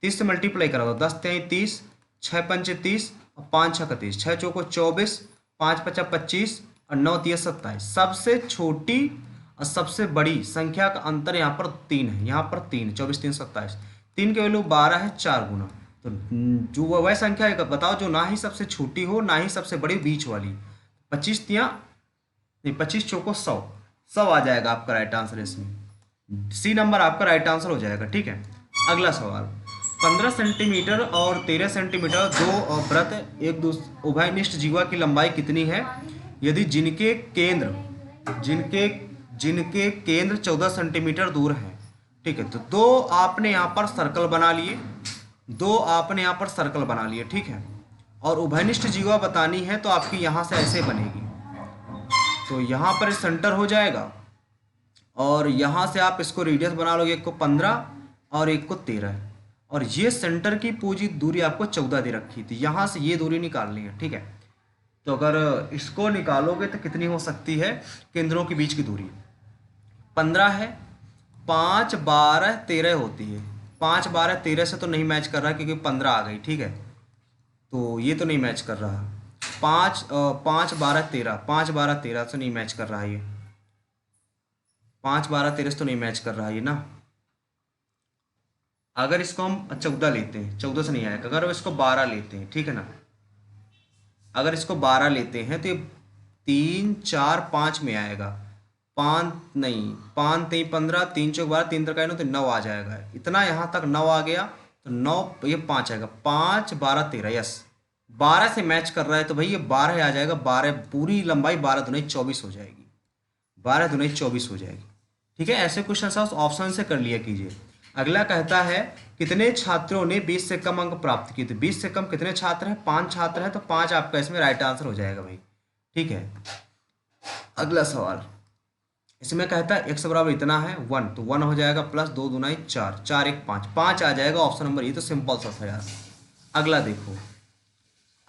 30 से मल्टीप्लाई करा दो, 10 3 30, 6 5 30 और 5 6 30, 6 चौको 24, 5 5 25 और 9 3 27। सबसे छोटी और सबसे बड़ी संख्या का अंतर यहाँ पर 3 है, यहाँ पर 3, 24 3 27, 3 की वैल्यू 12 है 4 गुना, तो जो वह संख्या है बताओ जो ना ही सबसे छोटी हो ना ही सबसे बड़ी, बीच वाली। 25 तिया नहीं, 25 चौको 100 आ जाएगा आपका राइट आंसर, इसमें सी नंबर आपका राइट आंसर हो जाएगा, ठीक है। अगला सवाल, 15 सेंटीमीटर और 13 सेंटीमीटर दो वृत्त एक दूसरे उभयनिष्ठ जीवा की लंबाई कितनी है, यदि जिनके केंद्र 14 सेंटीमीटर दूर है, ठीक है। तो दो आपने यहाँ पर सर्कल बना लिए, ठीक है, और उभयनिष्ठ जीवा बतानी है तो आपकी यहाँ से ऐसे बनेगी, तो यहाँ पर सेंटर हो जाएगा, और यहाँ से आप इसको रेडियस बना लोगे, एक को 15 और एक को 13, और ये सेंटर की पूरी दूरी आपको 14 दे रखी थी, यहाँ से ये दूरी निकालनी है, ठीक है। तो अगर इसको निकालोगे तो कितनी हो सकती है, केंद्रों के बीच की दूरी 15 है, 5 12 13 होती है, 5 12 13 से तो नहीं मैच कर रहा क्योंकि 15 आ गई, ठीक है, तो ये तो नहीं मैच कर रहा, 5 12 13 से नहीं मैच कर रहा है, ये 5 12 13 से तो नहीं मैच कर रहा है ये ना। अगर इसको हम 14 लेते हैं, 14 से नहीं आएगा, अगर इसको 12 लेते हैं, ठीक है ना, अगर इसको 12 लेते हैं तो ये 3 4 5 में आएगा, 5 नहीं, 5 3 15, 3 चौक 12, 3 3 तो 9 आ जाएगा, इतना यहाँ तक 9 आ गया, तो 9 ये 5 आएगा, 5 12 13, यस 12 से मैच कर रहा है, तो भाई ये 12 आ जाएगा, 12 पूरी लंबाई 12 दूनी 24 हो जाएगी, 12 दूनी 24 हो जाएगी, ठीक है। ऐसे क्वेश्चन ऑप्शन से कर लिया कीजिए। अगला कहता है कितने छात्रों ने 20 से कम अंक प्राप्त किए, तो 20 से कम कितने छात्र हैं, 5 छात्र हैं, तो 5 आपका इसमें राइट आंसर हो जाएगा भाई, ठीक है। अगला सवाल, इसमें कहता है x बराबर इतना है 1, तो 1 हो जाएगा, प्लस 2 दूना 4, 4 1 5, 5 आ जाएगा ऑप्शन नंबर, ये तो सिंपल सा था यार। अगला देखो,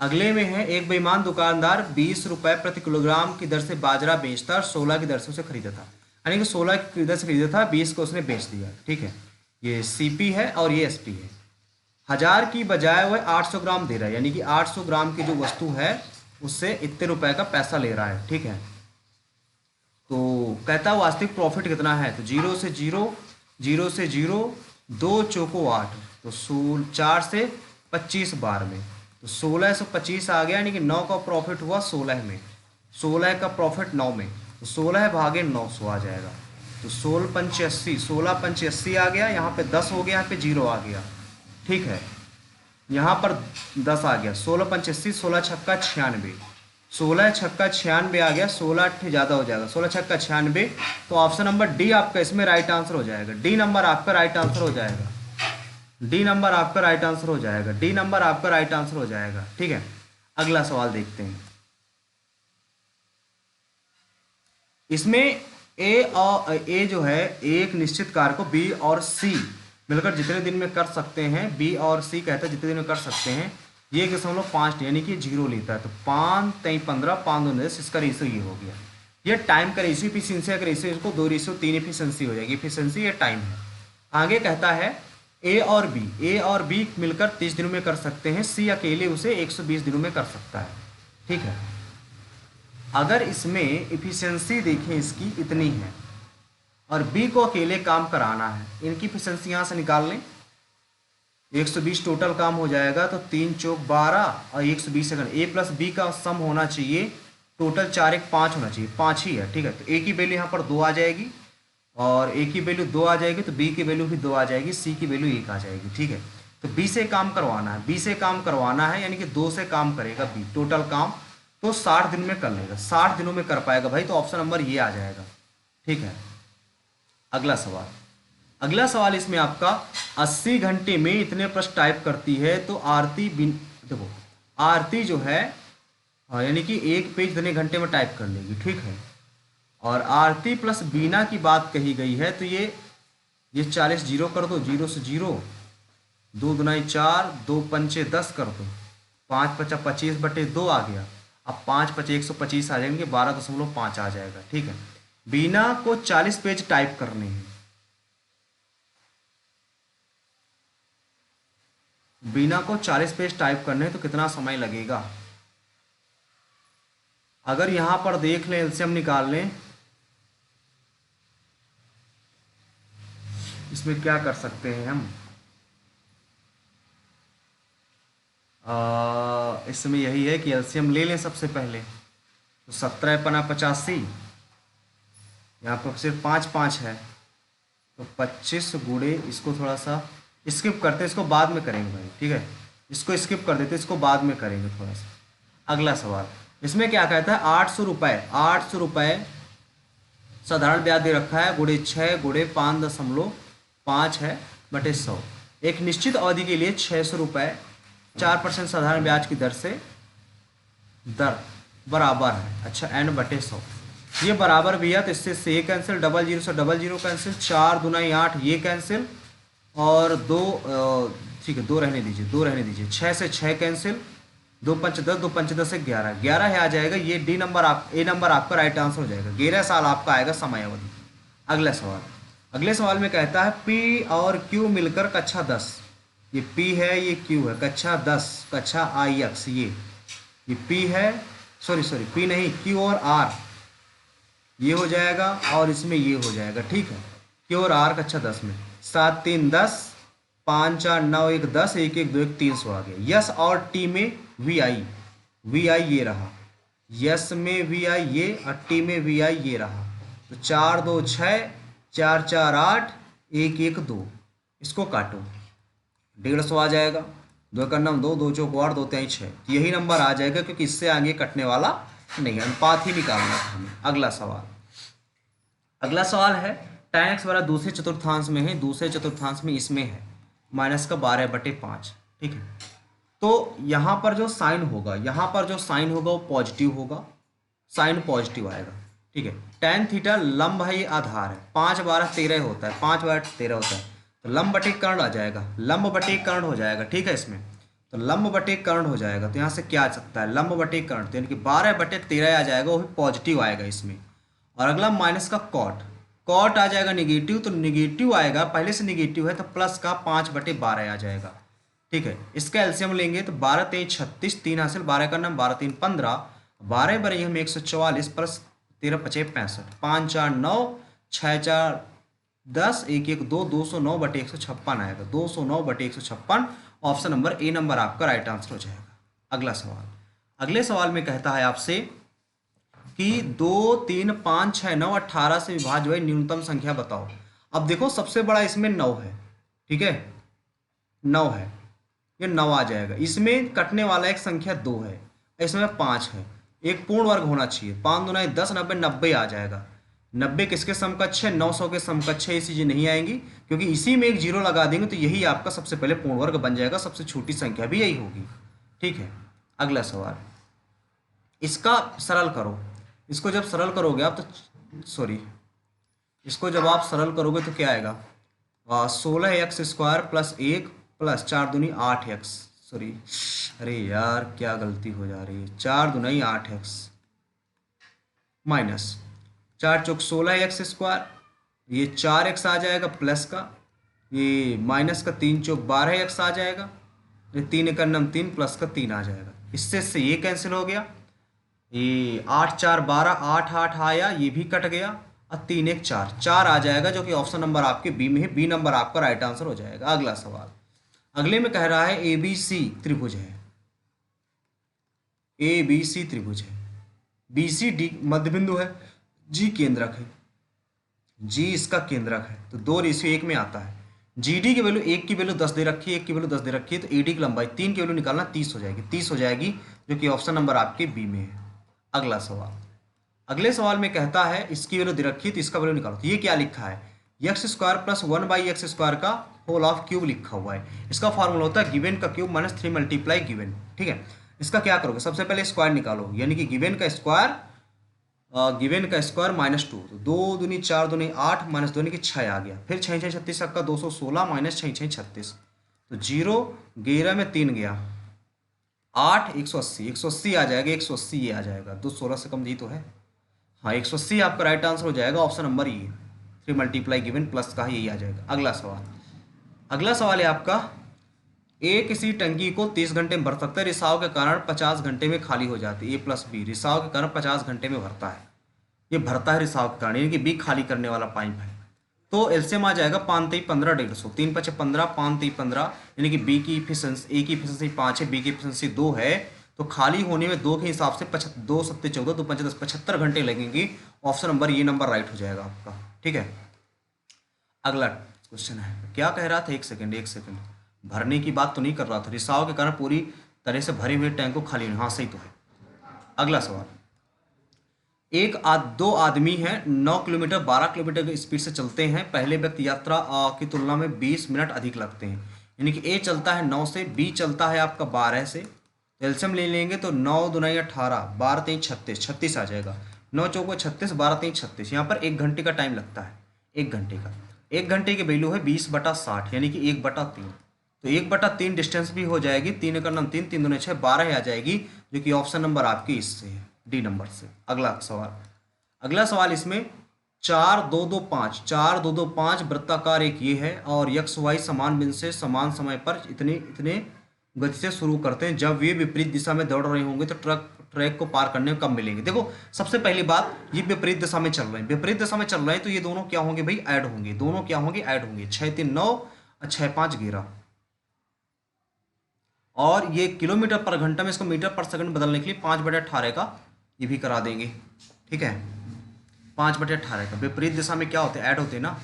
अगले में है, एक बेईमान दुकानदार 20 रुपए प्रति किलोग्राम की दर से बाजरा बेचता और 16 की दर से उसे खरीदा था। यानी कि 16 की दर से खरीदा था, 20 को उसने बेच दिया। ठीक है, ये सीपी है और ये एसपी है। 1000 की बजाय वह 800 ग्राम दे रहा है, यानी कि 800 ग्राम की जो वस्तु है उससे इतने रुपए का पैसा ले रहा है। ठीक है, तो कहता है वास्तविक प्रॉफिट कितना है, तो 0 से 0, 0 से 0, 2 चौको 8, तो 4 से 25 बार में, तो 1625 आ गया, यानी कि 9 का प्रॉफिट हुआ 16 में, 16 का प्रॉफिट 9 में, तो 16 भागे 900 आ जाएगा। तो 16 पंचे 80, 16 पंचे 80 आ गया, यहाँ पे 10 हो गया, यहाँ पे 0 आ गया। ठीक है, यहाँ पर 10 आ गया, 16 पंचे 80, 16 छक्का 96, 16 छक्का 96 आ गया, 16 अट्ठे ज़्यादा हो जाएगा, 16 छक्का 96। तो ऑप्शन नंबर डी आपका इसमें राइट आंसर हो जाएगा। डी नंबर आपका राइट आंसर हो जाएगा। डी नंबर आपका राइट आंसर हो जाएगा। डी नंबर आपका राइट आंसर हो जाएगा। ठीक है, अगला सवाल देखते हैं। इसमें ए जो है, एक निश्चित कार्य को बी और सी मिलकर जितने दिन में कर सकते हैं, बी और सी कहता है जितने दिन में कर सकते हैं, ये 1.5 यानी कि 0 लेता है। तो 5 3 15, 5 2 10, इसका रेशियो ये हो गया। ये टाइम का रेशियो, इफिशिएंसी का रेशियो, इसको 2:3 इफिशिएंसी हो जाएगी। इफिशिएंसी ये टाइम है। आगे कहता है ए और बी मिलकर 30 दिनों में कर सकते हैं, सी अकेले उसे 120 दिनों में कर सकता है। ठीक है, अगर इसमें इफिशिएंसी देखें इसकी इतनी है और बी को अकेले काम कराना है, इनकी इफिशिएंसी यहाँ से निकाल लें, 120 टोटल काम हो जाएगा। तो 3 चौक 12 और 120 सेकंड, ए प्लस बी का सम होना चाहिए, टोटल 4 1 5 होना चाहिए, 5 ही है। ठीक है, तो ए की वैल्यू यहाँ पर 2 आ जाएगी और ए की वैल्यू 2 आ जाएगी, तो बी की वैल्यू भी 2 आ जाएगी, सी की वैल्यू 1 आ जाएगी। ठीक है, तो बी से काम करवाना है, बी से काम करवाना है, यानी कि 2 से काम करेगा बी, टोटल काम तो 60 दिन में कर लेगा, 60 दिनों में कर पाएगा भाई, तो ऑप्शन नंबर ये आ जाएगा। ठीक है, अगला सवाल। अगला सवाल इसमें आपका 80 घंटे में इतने प्रश्न टाइप करती है, तो आरती देखो आरती जो है यानी कि एक पेज इतने घंटे में टाइप कर लेगी। ठीक है, और आरती प्लस बीना की बात कही गई है, तो ये 40 0 कर दो, 0 से 0, 2 दुनाई 4, 2 पंचे 10 कर दो, 5 पचा 25/2 आ गया। अब 5 पचे 125 आ जाएंगे, 12.5 आ जाएगा। ठीक है, बीना को 40 पेज टाइप करने हैं, बीना को 40 पेज टाइप करने हैं, तो कितना समय लगेगा। अगर यहां पर देख लें, एलसीएम निकाल लें, इसमें क्या कर सकते हैं हम, इसमें यही है कि एलसीएम ले लें सबसे पहले। तो 17 पना 85, यहाँ पर सिर्फ 5 5 है, तो 25 गुणे, इसको थोड़ा सा स्किप करते हैं, इसको बाद में करेंगे भाई। ठीक है, इसको स्किप कर देते, इसको बाद में करेंगे थोड़ा सा। अगला सवाल, इसमें क्या कहता है, 800 रुपये साधारण ब्याज दे रखा है, गुणे 6 गुणे 5.5 है बटे 100, एक निश्चित अवधि के लिए 600 रुपये 4% साधारण ब्याज की दर से दर बराबर है। अच्छा, n बटे 100, ये बराबर भी है, तो इससे से कैंसिल, 00 से 00 कैंसिल, 4 दुनाई 8 ये कैंसिल, और 2 ठीक है 2 रहने दीजिए, 2 रहने दीजिए, 6 से 6 कैंसिल, 2 पंच 10, 2 पंच 10 से 11, 11 है आ जाएगा। ये डी नंबर ए नंबर आपका राइट आंसर हो जाएगा। 11 साल आपका आएगा समय अवधि। अगला सवाल, अगले सवाल में कहता है पी और क्यू मिलकर कक्षा 10, ये पी है ये क्यू है, कक्षा 10 कक्षा आई एक्स, ये पी है, सॉरी पी नहीं, क्यू और आर ये हो जाएगा, और इसमें ये हो जाएगा। ठीक है, क्यू और आर कक्षा 10 में, 7 3 10, 5 4 9 1 10, 1 1 2 1 300 आ गया। यस और टी में वी आई ये रहा, यस में वी आई ये, और टी में वी आई ये रहा। तो 4 2 6, 4 4 8, 1 1 2, इसको काटो, 150 आ जाएगा। 2 का 9 2, 2 चौक 8, 2 3 6, यही नंबर आ जाएगा, क्योंकि इससे आगे कटने वाला नहीं, अनुपात ही निकालना था हमें। अगला सवाल, अगला सवाल है tan x बराबर दूसरे चतुर्थांश में है, दूसरे चतुर्थांश में इसमें है -12/5। ठीक है, तो यहाँ पर जो साइन होगा, यहाँ पर जो साइन होगा वो पॉजिटिव होगा, साइन पॉजिटिव आएगा। ठीक है, tan थीटा लंब है, ये आधार है, 5 12 13 होता है, 5 12 13 होता है, तो लंब बटे कर्ण आ जाएगा, लंब बटे कर्ण हो जाएगा। ठीक है, इसमें तो लंब बटे कर्ण हो जाएगा। तो यहाँ से क्या आ सकता है, लंब बटे कर्ण, तो यानी कि 12/13 आ जाएगा, वो भी पॉजिटिव आएगा इसमें। और अगला माइनस का कॉट, कॉट आ जाएगा निगेटिव, तो निगेटिव आएगा, पहले से निगेटिव है तो प्लस का 5/12 आ जाएगा। ठीक है, इसका एलसीएम लेंगे तो 12 तेईस 36, 3 हासिल, 12 का नाम 12 3 15, 12 बरी हम 144 प्लस 13 पचे 65, 5 4 9, 6 4 10, 1 1 2, 209/156 आएगा, 209/156। ऑप्शन नंबर ए नंबर आपका राइट आंसर हो जाएगा। अगला सवाल, अगले सवाल में कहता है आपसे कि 2 3 5 6 9 18 से विभाज्य हुई न्यूनतम संख्या बताओ। अब देखो सबसे बड़ा इसमें 9 है, ठीक है, 9 है, ये 9 आ जाएगा। इसमें कटने वाला एक संख्या 2 है, इसमें 5 है, एक पूर्ण वर्ग होना चाहिए, 5 दूना 10, 90 90 आ जाएगा। 90 किसके समकक्ष है, 900 के समकक्ष है, इसी चीज नहीं आएंगी, क्योंकि इसी में एक जीरो लगा देंगे तो यही आपका सबसे पहले पूर्ण वर्ग बन जाएगा, सबसे छोटी संख्या भी यही होगी। ठीक है, अगला सवाल, इसका सरल करो। इसको जब सरल करोगे आप तो सॉरी, इसको जब आप सरल करोगे तो क्या आएगा, 16x² प्लस 1 प्लस 4 दूनी 8x, सॉरी, अरे यार क्या गलती हो जा रही है, 4 दूनी 8x माइनस 4 चौक 16x², ये 4x आ जाएगा प्लस का, ये माइनस का 3 चौक 12x आ जाएगा, ये 3 का नम 3 प्लस का 3 आ जाएगा। इससे ये कैंसिल हो गया, ये 8 4 12, 8 8 आया, ये भी कट गया, और 3 1 4, 4 आ जाएगा, जो कि ऑप्शन नंबर आपके बी में है, बी नंबर आपका राइट आंसर हो जाएगा। अगला सवाल, अगले में कह रहा है ABC त्रिभुज है, ABC त्रिभुज है, BCD मध्य बिंदु है, G केंद्रक है, G इसका केंद्रक है, तो 2:1 में आता है। GD की वैल्यू 1 की वैल्यू 10 दे रखी है, 1 की वैल्यू 10 दे रखी है, तो AD की लंबाई 3 की वैल्यू निकालना 30 हो जाएगी, 30 हो जाएगी, जो कि ऑप्शन नंबर आपके बी में है। अगला सवाल, अगले सवाल में कहता है इसकी वैल्यू दे रखी है तो इसका वैल्यू निकालो। तो ये क्या लिखा है, x² प्लस 1/x² का होल ऑफ क्यूब लिखा हुआ है। इसका फॉर्मूला होता है गिवन का क्यूब माइनस 3 मल्टीप्लाई गिवन। ठीक है, इसका क्या करोगे, सबसे पहले स्क्वायर निकालो, यानी कि गिवन का स्क्वायर, -2, तो 2 दूनी 4 दूनी 8 माइनस 2 यानी कि 6 आ गया, फिर 6 6 36 का 216 माइनस 6 6 36, तो 0 11 में 3 गया 8, 180, 180 आ जाएगा, 180 ये आ जाएगा, 216 से कम दी तो है, हाँ 180 आपका राइट आंसर हो जाएगा, ऑप्शन नंबर ये 3 मल्टीप्लाई गिवन प्लस का यही आ जाएगा। अगला सवाल, अगला सवाल है आपका, ए किसी टंकी को 30 घंटे में भर सकता है, रिसाव के कारण 50 घंटे में खाली हो जाती है, A+B रिसाव के कारण 50 घंटे में भरता है, ये भरता है रिसाव के कारण, यानी कि बी खाली करने वाला पाइप है। तो एलसीएम आ जाएगा 5 3 15 150, 3 5 15, 5 3 15, यानी कि बी की इफिशिएंसी, ए की इफिशिएंसी 5 है, बी की इफिशिएंसी 2 है, तो खाली होने में 2 के हिसाब से 2 7 14, 2 5 10, 75 घंटे लगेंगे। ऑप्शन नंबर ये नंबर राइट हो जाएगा आपका। ठीक है, अगला क्वेश्चन है, क्या कह रहा था, एक सेकंड, भरने की बात तो नहीं कर रहा था, रिसाव के कारण पूरी तरह से भरे हुए टैंक को खाली होने, हाँ सही तो है। अगला सवाल, दो आदमी हैं, 9 किलोमीटर 12 किलोमीटर की स्पीड से चलते हैं, पहले व्यक्ति यात्रा की तुलना में 20 मिनट अधिक लगते हैं, यानी कि ए चलता है 9 से, बी चलता है आपका 12 से, एलसीएम ले लेंगे तो 9 दूनी 18, 12 3 36, 36 आ जाएगा, 9 चौको 36, 12 3 36, यहाँ पर 1 घंटे का टाइम लगता है, 1 घंटे का, 1 घंटे की वैल्यू है 20/60, यानी कि 1/3, तो 1/3 डिस्टेंस भी हो जाएगी, 3 का नाम 3, 3 दूनी 6, 12 आ जाएगी, जो कि ऑप्शन नंबर आपकी इससे है, डी नंबर से। अगला सवाल, अगला सवाल इसमें 4 2 2 5, 4 2 2 5 वृत्ताकार एक ये है, और यक्स वाई समान बिंदु से समान समय पर इतने इतने गति से शुरू करते हैं, जब वे विपरीत दिशा में दौड़ रहे होंगे तो ट्रैक को पार करने में कब मिलेंगे। देखो सबसे पहली बात, ये विपरीत दिशा में चल रहे हैं, विपरीत दिशा में चल रहे हैं, तो ये दोनों क्या होंगे भाई, ऐड होंगे, दोनों क्या होंगे, ऐड होंगे, 6 3 9 और 6 5 11, और ये किलोमीटर पर घंटा में इसको मीटर पर सेकंड बदलने के लिए 5/18 का ये भी करा देंगे। ठीक है, 5/18 का, विपरीत दिशा में क्या होते हैं, ऐड होते हैं ना,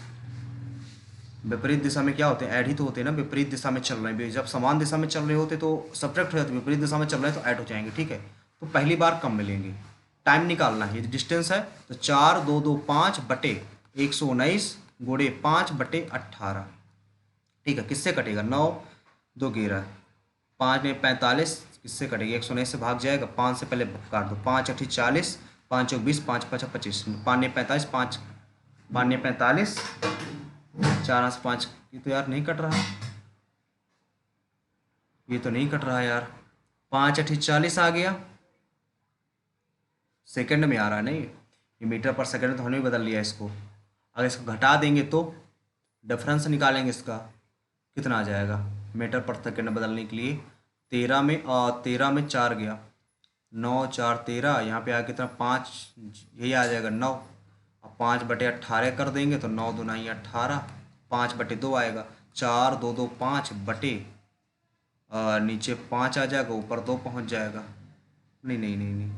विपरीत दिशा में क्या होते हैं, ऐड ही तो होते हैं ना, विपरीत दिशा में चल रहे हैं, जब समान दिशा में चल रहे होते तो सब्ट्रैक्ट हो जाते, विपरीत दिशा में चल रहे हैं तो ऐड हो जाएंगे। ठीक है, तो पहली बार कम मिलेंगे, टाइम निकालना है, ये डिस्टेंस है, तो 4 2 2 5 बटे 119 गुणे 5/18। ठीक है, किससे कटेगा, 9 2 11, 5 में 45, किससे कटेगा, 119 से भाग जाएगा, 5 से पहले काट दो, 5 8 40, 5 चौक 20, 5 5 25, 5 ने 45, 5 ने 45, 4 से 5, ये तो यार नहीं कट रहा, ये तो नहीं कट रहा है यार। 5×8 = 40 आ गया। सेकंड में आ रहा है नहीं, ये मीटर पर सेकंड तो हमने भी बदल लिया इसको। अगर इसको घटा देंगे तो डिफरेंस निकालेंगे इसका, कितना आ जाएगा मीटर पर सेकंड बदलने के लिए। 13 में 4 गया, 9×4 = 13, यहाँ पे आ कितना 5, यही आ जाएगा 9। अब 5/18 कर देंगे तो 9×2 = 18, 5/2 आएगा। 4×2 = 5 बटे नीचे 5 आ जाएगा, ऊपर 2 पहुँच जाएगा। नहीं नहीं नहीं नहीं,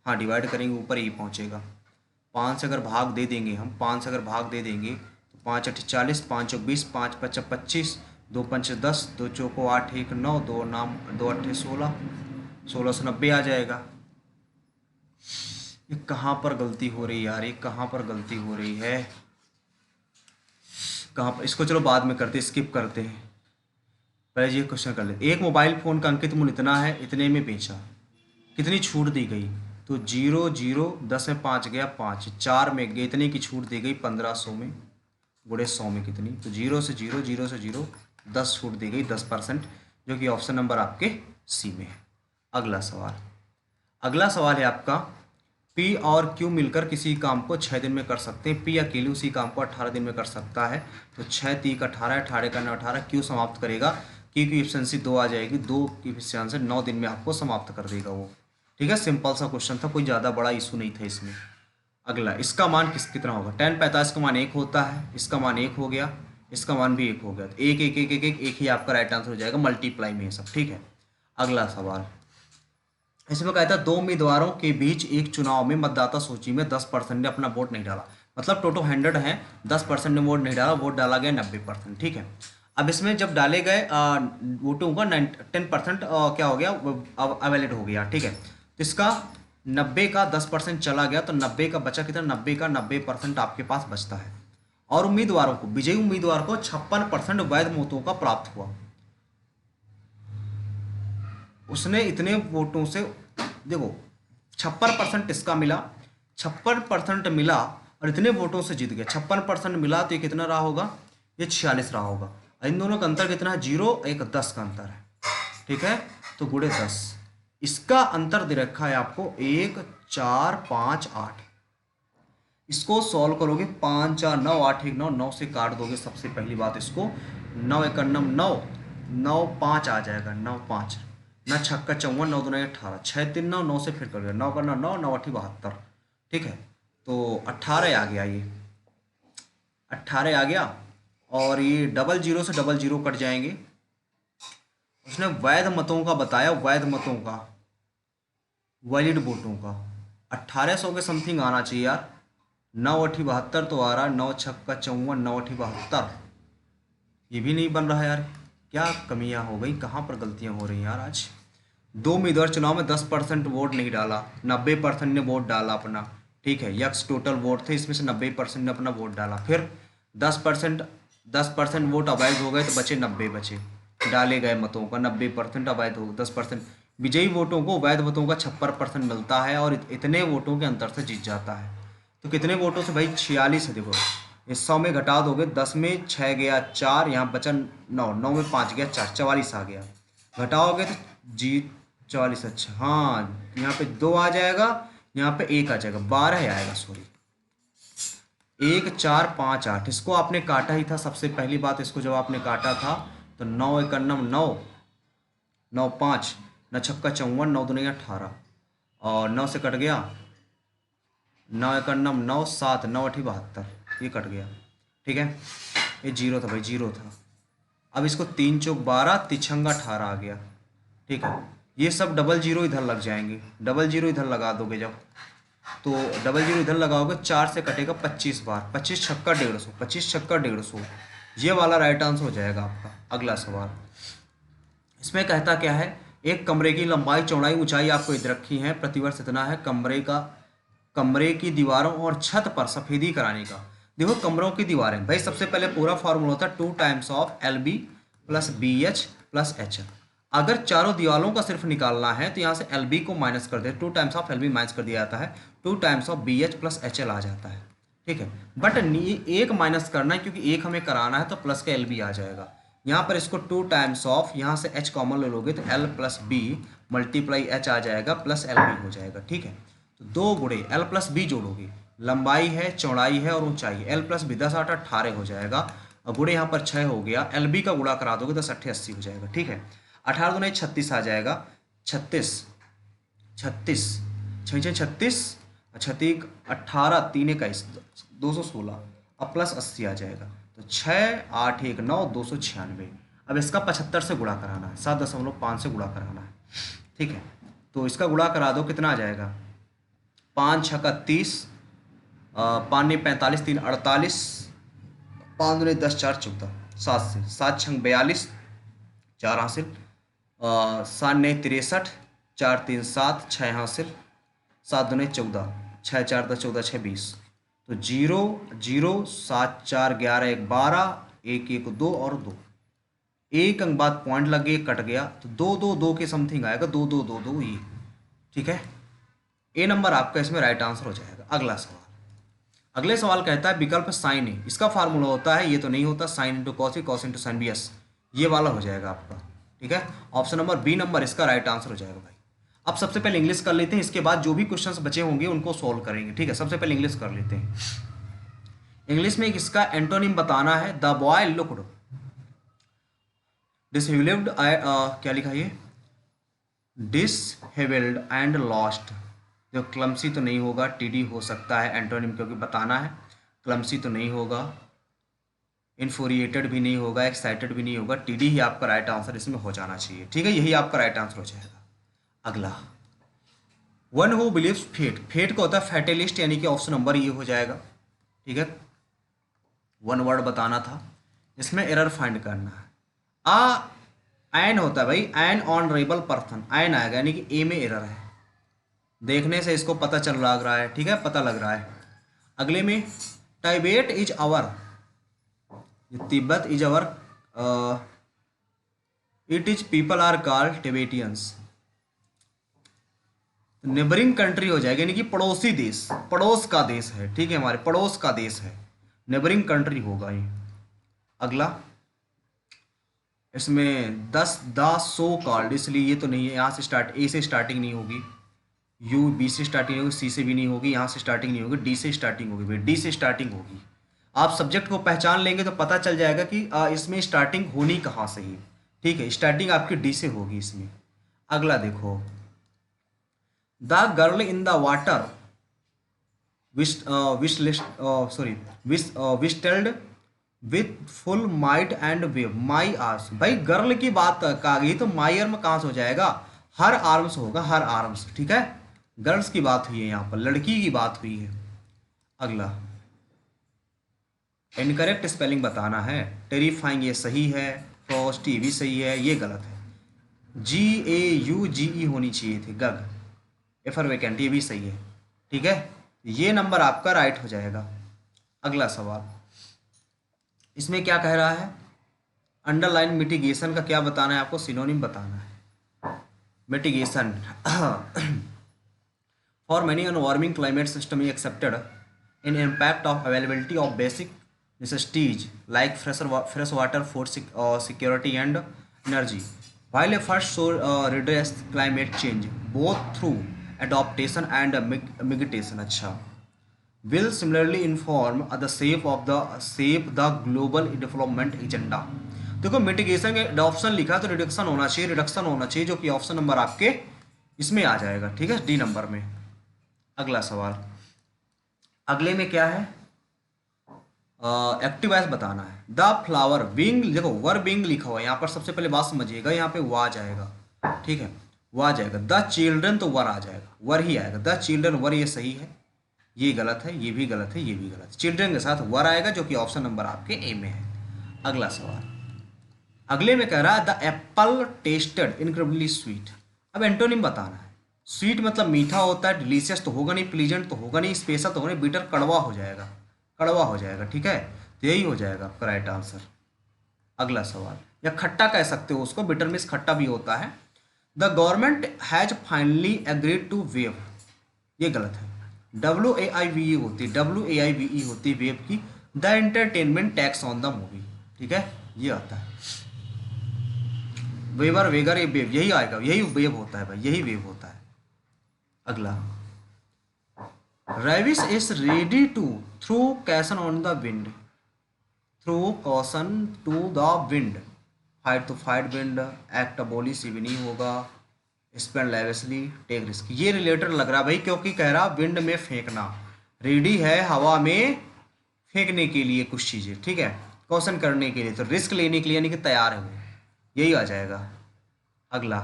हाँ डिवाइड करेंगे ऊपर ही पहुँचेगा। 5 से अगर भाग दे देंगे हम, 5 से अगर भाग दे देंगे तो 5×8 = 40, 5×4 = 20, 5×5 = 25, 2×5 = 10, 2×4 = 8, 1 9, 2×8 = 16, 16 से 90 आ जाएगा। ये कहाँ पर गलती हो रही है यार, ये कहाँ पर गलती हो रही है, कहाँ पर? इसको चलो बाद में करते, स्किप करते हैं, पहले ये क्वेश्चन कर लेते। एक मोबाइल फ़ोन का अंकित मूल्य इतना है, इतने में बेचा, कितनी छूट दी गई? तो 0 0, 10 में 5 गया 5, 4 में गए, इतने की छूट दी गई 1500 में, गुणे 100 में कितनी? तो 0 से 0, 0 से 0, 10 छूट दी गई 10%, जो कि ऑप्शन नंबर आपके सी में है। अगला सवाल, अगला सवाल है आपका, पी और क्यू मिलकर किसी काम को 6 दिन में कर सकते हैं। पी अकेले उसी काम को 18 दिन में कर सकता है। तो 6×3 = 18, 18 का 9 18, क्यू समाप्त करेगा, क्यू की एफिशिएंसी 2 आ जाएगी, 2 की एफिशिएंसी 9 दिन में आपको समाप्त कर देगा वो। ठीक है, सिंपल सा क्वेश्चन था, कोई ज़्यादा बड़ा इशू नहीं था इसमें। अगला, इसका मान कितना होगा? 10×45 का मान 1 होता है, इसका मान 1 हो गया, इसका मान भी 1 हो गया, तो 1 1 1 1 1 1 ही आपका राइट आंसर हो जाएगा, मल्टीप्लाई में ये सब। ठीक है, अगला सवाल, इसमें कहता है 2 उम्मीदवारों के बीच एक चुनाव में मतदाता सूची में 10% ने अपना वोट नहीं डाला, मतलब टोटल 100 है, 10% ने वोट नहीं डाला, वोट डाला गया 90%। ठीक है, अब इसमें जब डाले गए वोटों का 10% क्या हो गया, अवैलिड हो गया। ठीक है, तो इसका 90 का 10% चला गया, तो 90 का बचा कितना? 90 का 90% आपके पास बचता है। और उम्मीदवारों को, विजयी उम्मीदवार को 56% वैध मतों का प्राप्त हुआ। उसने इतने वोटों से, देखो 56% इसका मिला, 56% मिला और इतने वोटों से जीत गया। 56% मिला तो ये कितना रहा होगा? ये 46 रहा होगा। इन दोनों का अंतर कितना है? 0 1 10 का अंतर है। ठीक है, तो गुणे 10, इसका अंतर दे रखा है आपको 1 4 5 8। इसको सॉल्व करोगे, 5 4 9 8 1 9, 9 से काट दोगे सबसे पहली बात इसको, 9 1 9, 9 5 आ जाएगा, 9 5, 9 6 54, 9 2 18, 6 3 9, 9 से फिर कर 9 9 9 9 8 72। ठीक है, तो 18 आ गया, ये 18 आ गया, और ये 00 से 00 कट जाएंगे। उसने वैध मतों का बताया, वैध मतों का, वैलिड वोटों का 1800 के समथिंग आना चाहिए यार। 9 8 72 तो आ रहा, 9 6 54, 9 8 72, ये भी नहीं बन रहा यार। क्या कमियां हो गई, कहाँ पर गलतियां हो रही हैं यार आज। 2 उम्मीदवार चुनाव में 10% वोट नहीं डाला, 90% ने वोट डाला अपना। ठीक है, यक्स टोटल वोट थे, इसमें से 90% ने अपना वोट डाला। फिर 10% वोट अवैध हो गए, तो बचे 90 बचे डाले गए मतों का, 90% अवैध हो, 10%। विजयी वोटों को वैध मतों का 56% मिलता है, और इतने वोटों के अंतर से जीत जाता है। तो कितने वोटों से भाई? 46 है। देखो इस 100 में घटा दोगे, 10 में 6 गया 4, यहाँ बचा 9, 9 में 5 गया 4, 44 आ गया। घटाओगे तो जीत 44, अच्छा हाँ, यहाँ पे 2 आ जाएगा, यहाँ पे 1 आ जाएगा, 12 आएगा, सॉरी 1 4 5 8। इसको आपने काटा ही था सबसे पहली बात, इसको जब आपने काटा था तो 9 1 9, 9 5, 9 6 54, 9 2 18, और 9 से कट गया, 9 1 9 7, 9 8 72, ये कट गया। ठीक है, ये 0 था भाई, 0 था। अब इसको 3 चौक 12, तिछंगा 18 आ गया। ठीक है, ये सब 00 इधर लग जाएंगे, 00 इधर लगा दोगे जब, तो 00 इधर लगाओगे, 4 से कटेगा 25 बार, 25 छक्का 150, 25 छक्का 150, ये वाला राइट आंसर हो जाएगा आपका। अगला सवाल, इसमें कहता क्या है, एक कमरे की लंबाई चौड़ाई ऊंचाई आपको इधर रखी है, प्रतिवर्ष इतना है, कमरे की दीवारों और छत पर सफेदी कराने का। देखो कमरों की दीवारें, भाई सबसे पहले पूरा फॉर्मूला होता है 2 times of LB + BH + HL। अगर चारों दीवारों का सिर्फ निकालना है तो यहाँ से LB को माइनस कर दे, 2 टाइम्स ऑफ LB माइनस कर दिया जाता है, 2 टाइम्स ऑफ BH + HL आ जाता है। ठीक है, बट एक माइनस करना है, क्योंकि एक हमें कराना है, तो प्लस का LB आ जाएगा। यहाँ पर इसको 2 टाइम्स ऑफ, यहाँ से h कॉमन ले लोगे तो l plus B multiply h आ जाएगा प्लस एल बी हो जाएगा, ठीक है। तो 2 गुणे l प्लस बी जोड़ोगे, लंबाई है, चौड़ाई है और ऊंचाई, l प्लस बी 10 8 18 हो जाएगा, और गुणे यहाँ पर 6 हो गया, एल बी का गुणा करा दोगे 10 8 80 हो जाएगा, ठीक है। 18 दुनी 36 आ जाएगा, 36 36 6 36 36 18 3 21 216, अब प्लस 80 आ जाएगा, तो 6 8 1 9 296। अब इसका 75 से गुणा कराना है, 7.5 से गुणा कराना है, ठीक है। तो इसका गुणा करा दो, कितना आ जाएगा, 5 6 30, 5 9 45 3 48, 5 2 10 4 14, 7 से 7 6 42 4 हासिल, 7 9 63 4 3 7 6 हासिल, 7 2 14 6 4 10 14 6 20, तो 0 0 7 4 11 1 12 1 1 2 और 2, एक अंक बाद पॉइंट लग गए, कट गया, तो 2 2 2 के समथिंग आएगा, 2 2 2 2 ये, ठीक है। ए नंबर आपका इसमें राइट आंसर हो जाएगा। अगला सवाल, अगले सवाल कहता है विकल्प साइन ए, इसका फार्मूला होता है, ये तो नहीं होता, sine into cos A cos into sine B, S ये वाला हो जाएगा आपका, ठीक है। ऑप्शन नंबर बी नंबर इसका राइट आंसर हो जाएगा भाई। अब सबसे पहले इंग्लिश कर लेते हैं, इसके बाद जो भी क्वेश्चंस बचे होंगे उनको सॉल्व करेंगे, ठीक है। सबसे पहले इंग्लिश कर लेते हैं। इंग्लिश में इसका एंटोनिम बताना है, द बॉय लुक्ड डिसहेबल्ड, क्या लिखा ये, डिसहेबल्ड एंड लॉस्ट, जो क्लमसी तो नहीं होगा, टीडी हो सकता है एंटोनिम, क्योंकि बताना है। क्लमसी तो नहीं होगा, इन्फोरिएटेड भी नहीं होगा, एक्साइटेड भी नहीं होगा, टीडी ही आपका राइट आंसर इसमें हो जाना चाहिए, ठीक है। यही आपका राइट आंसर हो जाएगा। अगला, one who believes fate, fate का होता है फैटलिस्ट, यानी कि ऑप्शन नंबर ये हो जाएगा, ठीक है। वन वर्ड बताना था, इसमें एरर फाइंड करना है। एन होता है भाई, एन ऑनरेबल पर्सन, एन आएगा, यानी कि ए में एरर है, देखने से इसको पता चल लग रहा है, ठीक है, पता लग रहा है। अगले में Tibet is our, Tibet is our, it is people are called Tibetans, neighbouring country हो जाएगा, यानी कि पड़ोसी देश, पड़ोस का देश है, ठीक है, हमारे पड़ोस का देश है, नेबरिंग कंट्री होगा ये। अगला, इसमें 10 द सो कॉल्ड, इसलिए ये तो नहीं है, यहाँ से स्टार्ट, ए से स्टार्टिंग नहीं होगी, यू बी से स्टार्टिंग होगी, सी से भी नहीं होगी, यहाँ से स्टार्टिंग नहीं होगी, डी से स्टार्टिंग होगी भाई, डी से स्टार्टिंग होगी। आप सब्जेक्ट को पहचान लेंगे तो पता चल जाएगा कि इसमें स्टार्टिंग होनी कहाँ से है, ठीक है, स्टार्टिंग आपकी डी से होगी इसमें। अगला देखो, the girl in the water whistled with full might and wave my arms, भाई गर्ल की बात कहा गई तो माई आर्म कहाँ से हो जाएगा, हर आर्म्स होगा, हर आर्म्स, ठीक है। गर्ल्स की बात हुई है, यहाँ पर लड़की की बात हुई है। अगला, इनकरेक्ट स्पेलिंग बताना है, टेरिफाइंग ये सही है, फ्रॉस्ट ये भी सही है, ये गलत है, GAUGE होनी चाहिए थी, गग, एफर वैकेंट ये भी सही है, ठीक है, ये नंबर आपका राइट हो जाएगा। अगला सवाल, इसमें क्या कह रहा है, अंडरलाइन मिटिगेशन का क्या बताना है आपको, सिनोनिम बताना है। Mitigation, for many an warming climate system accepted in impact of availability of basic necessities like fresh water, food security and energy, while efforts to redress climate change both through adaptation and mitigation, अच्छा, will similarly inform the shape the global development agenda। देखो mitigation के option लिखा तो reduction होना चाहिए, reduction होना चाहिए, जो कि ऑप्शन नंबर आपके इसमें आ जाएगा, ठीक है, डी नंबर में। अगला सवाल, अगले में क्या है, एक्टिव वॉइस बताना है। द फ्लावर बीइंग, देखो वर बीइंग लिखा हुआ है यहाँ पर, सबसे पहले बात समझिएगा, यहाँ पे वा जाएगा, ठीक है, वा जाएगा। द चिल्ड्रन तो वर आ जाएगा, वर ही आएगा, द चिल्ड्रन वर, ये सही है, ये गलत है, ये भी गलत है, ये भी गलत है, चिल्ड्रन के साथ वर आएगा, जो कि ऑप्शन नंबर आपके ए में है। अगला सवाल, अगले में कह रहा है the Apple tested incredibly sweet, अब एंटोनिम बताना है। स्वीट मतलब मीठा होता है, डिलीशियस तो होगा नहीं, प्लीजेंट तो होगा नहीं, स्पेशल तो होगा नहीं, बिटर कड़वा हो जाएगा, कड़वा हो जाएगा, ठीक है, तो यही हो जाएगा आपका राइट आंसर। अगला सवाल, या खट्टा कह सकते हो उसको, बिटर मीन्स खट्टा भी होता है। The government has finally agreed to waive, ये गलत है, WAIVE होती है, WAIVE होती है वेव की, the entertainment tax on the movie, ठीक है, ये आता है। वेवर वेगर ये वेव, यही आएगा, यही वेव होता है भाई, यही वेव होता है। अगला, Revis is ready to throw caution on the wind, throw caution to the wind, fight to fight wind, act boldly सी भी नहीं होगा, स्पेंड लेविसली, टेक रिस्क, ये रिलेटेड लग रहा है भाई, क्योंकि कह रहा विंड में फेंकना, रेडी है हवा में फेंकने के लिए कुछ चीज़ें, ठीक है, कॉशन करने के लिए, तो रिस्क लेने के लिए यानी कि तैयार है वो, यही आ जाएगा। अगला,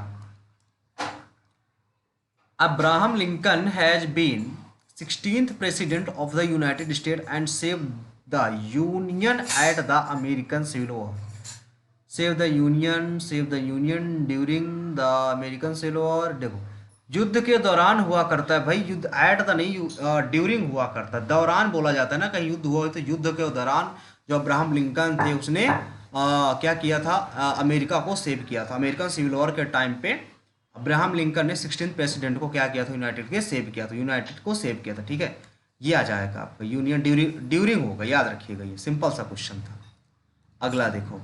Abraham Lincoln has been 16th president of the United State and save the union at the American civil war, save the union during the American civil war. देखो, युद्ध के दौरान हुआ करता है भाई, युद्ध एट द नहीं, ड्यूरिंग हुआ करता है, दौरान बोला जाता है ना, कहीं युद्ध हुआ हो तो युद्ध के दौरान जो अब्राहम लिंकन थे उसने क्या किया था, अमेरिका को सेव किया था, अमेरिकन सिविल वॉर के टाइम पे अब्राहम लिंकन ने 16th प्रेसिडेंट को क्या किया था, यूनाइटेड के सेव किया था, यूनाइटेड को सेव किया था, ठीक है, ये आ जाएगा आपका, यूनियन ड्यूरिंग होगा, याद रखिएगा, ये सिंपल सा क्वेश्चन था। अगला देखो,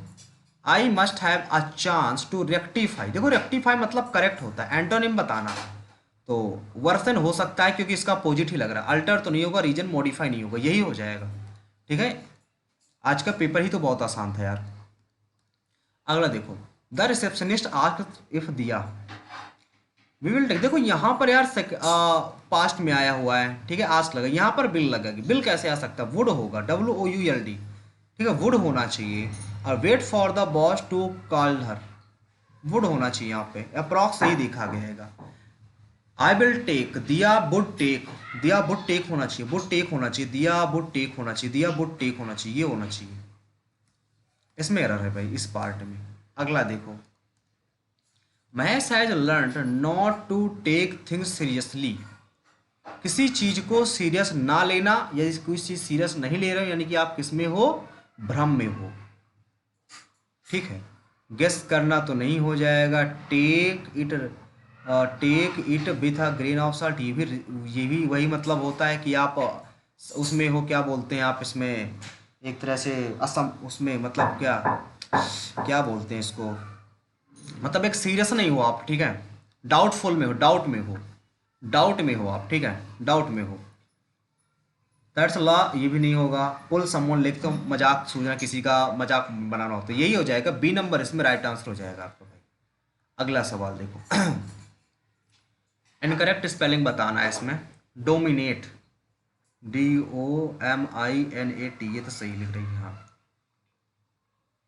I must have a chance to rectify, देखो रेक्टिफाई मतलब करेक्ट होता है, एंटोनिम बताना, तो वर्सन हो सकता है क्योंकि इसका अपोजिट ही लग रहा है, अल्टर तो नहीं होगा, रीजन मॉडिफाई नहीं होगा, यही हो जाएगा, ठीक है। आज का पेपर ही तो बहुत आसान था यार। अगला देखो, द रिसेप्शनिस्ट आस्क्ड इफ दिया, वी विल टेक, देखो यहाँ पर यार पास्ट में आया हुआ है, ठीक है, आस्क लगा, यहाँ पर बिल लगेगी, बिल कैसे आ सकता है, वुड होगा, WOULD, ठीक है, वुड होना चाहिए, और wait for the boss to call her, would होना चाहिए यहाँ पे, अप्रॉक्स सही देखा गया। आई विल टेक, दिया वुड टेक, दिया वुड टेक होना चाहिए, वुड टेक होना चाहिए, दिया वुड टेक होना चाहिए, दिया वुड टेक होना चाहिए, ये होना चाहिए, इसमें एरर है भाई इस पार्ट में। अगला देखो, Mahesh has learn not to take things seriously, किसी चीज को सीरियस ना लेना, यदि कोई चीज सीरियस नहीं ले रहे हो यानी कि आप किस में हो, भ्रम में हो, ठीक है, गेस करना तो नहीं हो जाएगा, take it with a grain of salt, ये भी वही मतलब होता है कि आप उसमें हो, क्या बोलते हैं आप इसमें, एक तरह से असम उसमें, मतलब क्या क्या बोलते हैं इसको, मतलब एक सीरियस नहीं हो आप, ठीक है, डाउटफुल में हो, डाउट में हो, डाउट में हो आप, ठीक है, डाउट में हो, दैट्स लॉ, ये भी नहीं होगा, पुल समवन लेग, तो मजाक सूझना, किसी का मजाक बनाना होता है, यही हो जाएगा, बी नंबर इसमें राइट आंसर हो जाएगा आपका भाई। अगला सवाल देखो, इनकरेक्ट स्पेलिंग बताना है इसमें, डोमिनेट, DOMINAT, ये तो सही लिख रही है, हाँ,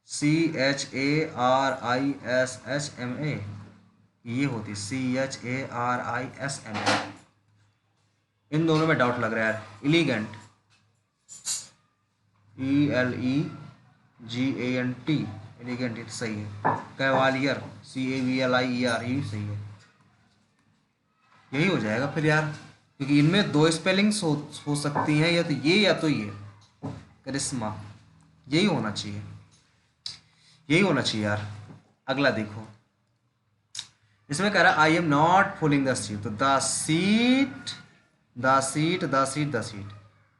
CHARISHMA, ये होती CHARISMA, इन दोनों में डाउट लग रहा है। एलिगेंट, ELEGANT, एलिगेंट, ये तो सही है। कैवालियर, CAVLIER, ये भी सही है, यही हो जाएगा फिर यार, क्योंकि इनमें दो स्पेलिंग्स हो सकती हैं, या तो ये या तो ये, करिश्मा, यही होना चाहिए, यही होना चाहिए यार। अगला देखो, इसमें कह रहा है I am not fooling the seat, तो द सीट,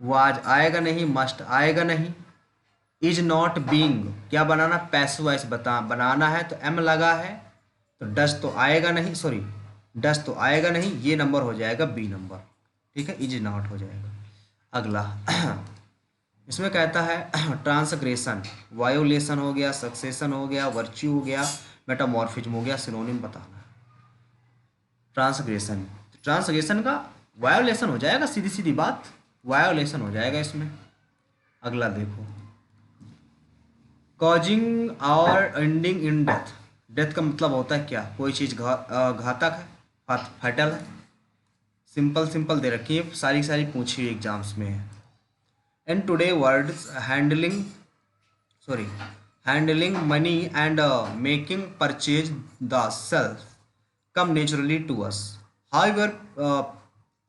वो आज आएगा नहीं, मस्ट आएगा नहीं, इज नॉट बीइंग, क्या बनाना, पैसिव वॉइस बनाना है, तो एम लगा है, तो डस तो आएगा नहीं, सॉरी डस तो आएगा नहीं, ये नंबर हो जाएगा बी नंबर, ठीक है, इज नॉट हो जाएगा। अगला इसमें कहता है ट्रांसग्रेशन, वायोलेशन हो गया, सक्सेशन हो गया, वर्च्यू हो गया, मेटामॉर्फिज्म हो गया, सिनोनिम बताना है। ट्रांसग्रेशन का वायोलेशन हो जाएगा, सीधी सीधी बात, वायोलेशन हो जाएगा इसमें। अगला देखो, कॉजिंग और एंडिंग इन डेथ, डेथ का मतलब होता है क्या, कोई चीज़ घातक है, फाइटल है, सिंपल दे रखी है, सारी पूछी हुई एग्जाम्स में है। In today words handling money and making purchase the self come naturally to us. However,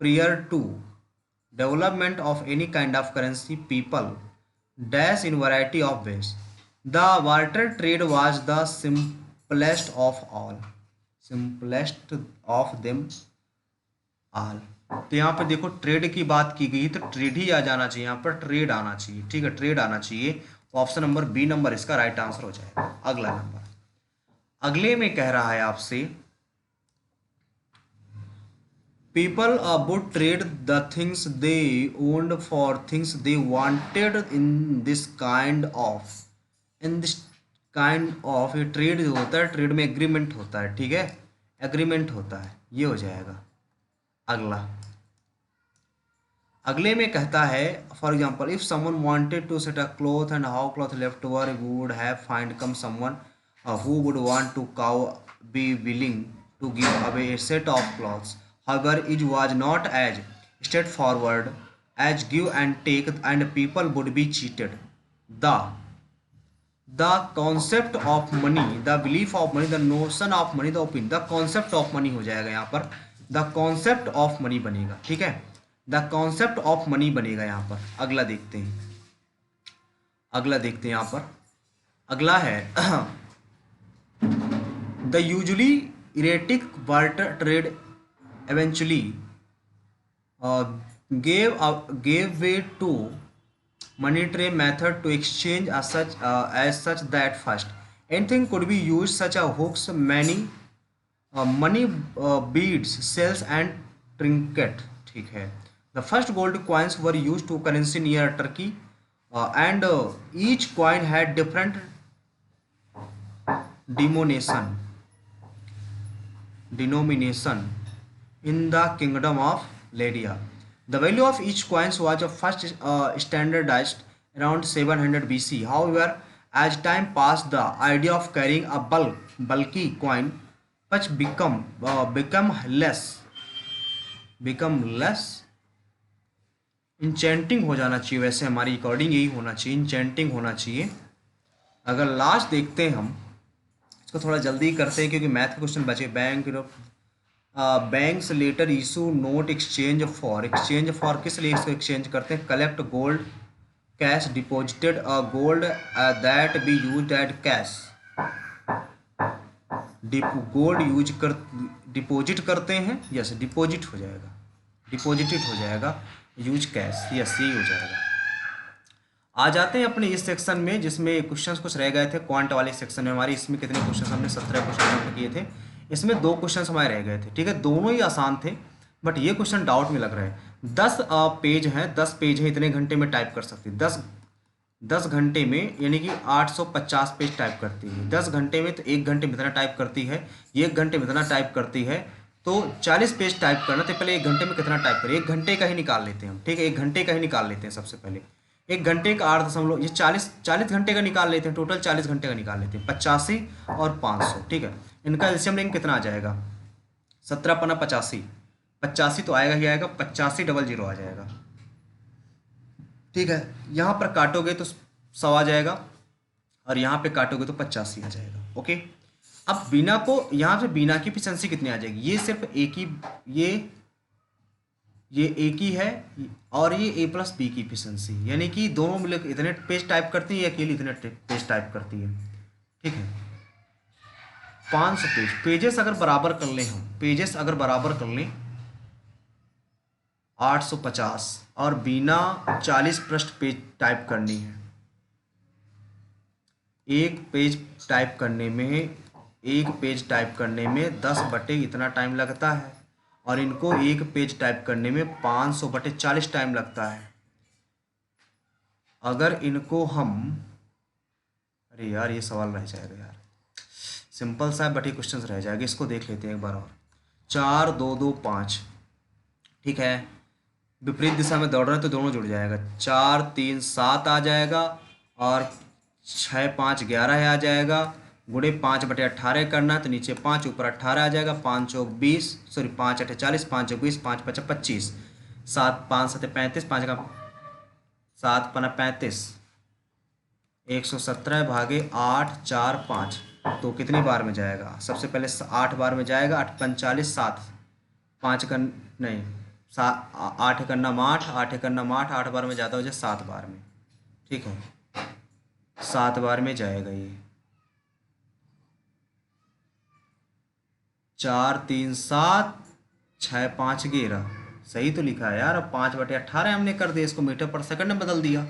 prior to development of any kind of currency, people dash in variety of ways. The barter trade was the simplest of all, simplest of them all. तो यहाँ पर देखो trade की बात की गई, तो trade ही आ जाना चाहिए, यहाँ पर ट्रेड आना चाहिए, ठीक है, ट्रेड आना चाहिए, ऑप्शन नंबर बी नंबर इसका राइट आंसर हो जाएगा। अगला नंबर, अगले में कह रहा है आपसे people would trade the things they owned for things they wanted in this kind of ये ट्रेड जो होता है, ट्रेड में एग्रीमेंट होता है, ठीक है, एग्रीमेंट होता है, ये हो जाएगा। अगला, अगले में कहता है for example if someone wanted to set a cloth and how cloth left over would have find come someone who would want to cow be willing to give away a set of clothes. However, it was not as straightforward as give and take, and people would be cheated. The the concept of money, the belief of money, the notion of money, the opinion, the concept of money हो जाएगा यहाँ पर, the concept of money बनेगा, ठीक है, the concept of money बनेगा यहाँ पर। अगला देखते हैं, अगला देखते हैं यहाँ पर, अगला है the usually erratic barter trade eventually gave way to monetary method to exchange as such that first anything could be used such as hooks, money, beads, shells and trinket, ठीक है। The first gold coins were used to currency near Turkey and each coin had different denomination in the kingdom of Lydia. The value of each coin was first standardized around 700 BC. However, as time passed, the idea of carrying a bulky coin much become less enchanting हो जाना चाहिए। वैसे हमारी according यही होना चाहिए, enchanting होना चाहिए। अगर लास्ट देखते हैं हम, इसको थोड़ा जल्दी करते हैं क्योंकि मैथ के क्वेश्चन बचे। Banks letter issue note exchange for किस लिए इसको एक्सचेंज करते हैं? Collect gold cash deposited gold that be use at cash, gold use कर डिपॉजिट करते हैं, यस डिपॉजिट हो जाएगा, डिपॉजिटेड हो जाएगा, यूज कैश, यस यही हो जाएगा। आ जाते हैं अपने इस सेक्शन में जिसमें क्वेश्चंस कुछ रह गए थे क्वांट वाले सेक्शन में हमारी। इसमें कितने क्वेश्चंस हमने 17 क्वेश्चन किए थे, इसमें 2 क्वेश्चंस हमारे रह गए थे, ठीक है। दोनों ही आसान थे बट ये क्वेश्चन डाउट में लग रहा है। 10 पेज हैं, 10 पेज हैं, इतने घंटे में टाइप कर सकती है। 10 घंटे में यानी कि 850 पेज टाइप करती है। 10 घंटे में तो 1 घंटे में इतना टाइप करती है, 1 घंटे में इतना टाइप करती है, तो 40 पेज टाइप करना। तो पहले 1 घंटे में कितना टाइप करें, 1 घंटे का ही निकाल लेते हैं हम, ठीक है। 1 घंटे का ही निकाल लेते हैं सबसे पहले। 1 घंटे का 8 ये 40 घंटे का निकाल लेते हैं, टोटल 40 घंटे का निकाल लेते हैं। 85 और 500, ठीक है। इनका एलसीएम लेंगे कितना आ जाएगा? 17 पना 85, 85 तो आएगा ही आएगा, 8500 आ जाएगा, ठीक है। यहाँ पर काटोगे तो 100 आ जाएगा और यहाँ पे काटोगे तो 85 आ जाएगा, ओके। अब बीना को यहाँ से बीना की एफिशिएंसी कितनी आ जाएगी? ये सिर्फ एक ही, ये एक ही है और ये a प्लस बी की एफिशिएंसी, यानी कि दोनों मिलकर इतने पेज टाइप करती है, ये अकेली इतने पेज टाइप करती है, ठीक है। 500 पेजेस अगर बराबर कर लें हम, पेजेस अगर बराबर कर लें 850 और बीना 40 पृष्ठ पेज टाइप करनी है। एक पेज टाइप करने में 10 बटे इतना टाइम लगता है और इनको एक पेज टाइप करने में 500 बटे 40 टाइम लगता है। अगर इनको हम, अरे यार ये सवाल रह जाएगा यार, सिंपल सा बटे क्वेश्चन रह जाएगा, इसको देख लेते हैं एक बार और। 4 2 2 5, ठीक है। विपरीत दिशा में दौड़ रहे हैं तो दोनों जुड़ जाएगा। 4 3 7 आ जाएगा और 6 5 11 आ जाएगा। गुणे 5 बटे 18 करना है तो नीचे 5 ऊपर 18 आ जाएगा। 5 चौक 20, सॉरी 5 8 40, 5 चौक 20, 5 5 25, 7 5 7 35, 5 का 7 पना 35, 117 भागे 8 4 5, तो कितनी बार में जाएगा? सबसे पहले 8 बार में जाएगा। 8 45 7, 5 का नहीं 8 करना 8, 8 करना 8, 8 बार में ज़्यादा हो जाए 7 बार में, ठीक है। 7 बार में जाएगा ये। 4 3 7, 6 5 11, सही तो लिखा है यार। अब 5 बटे 18 हमने कर दिया, इसको मीटर पर सेकंड में बदल दिया।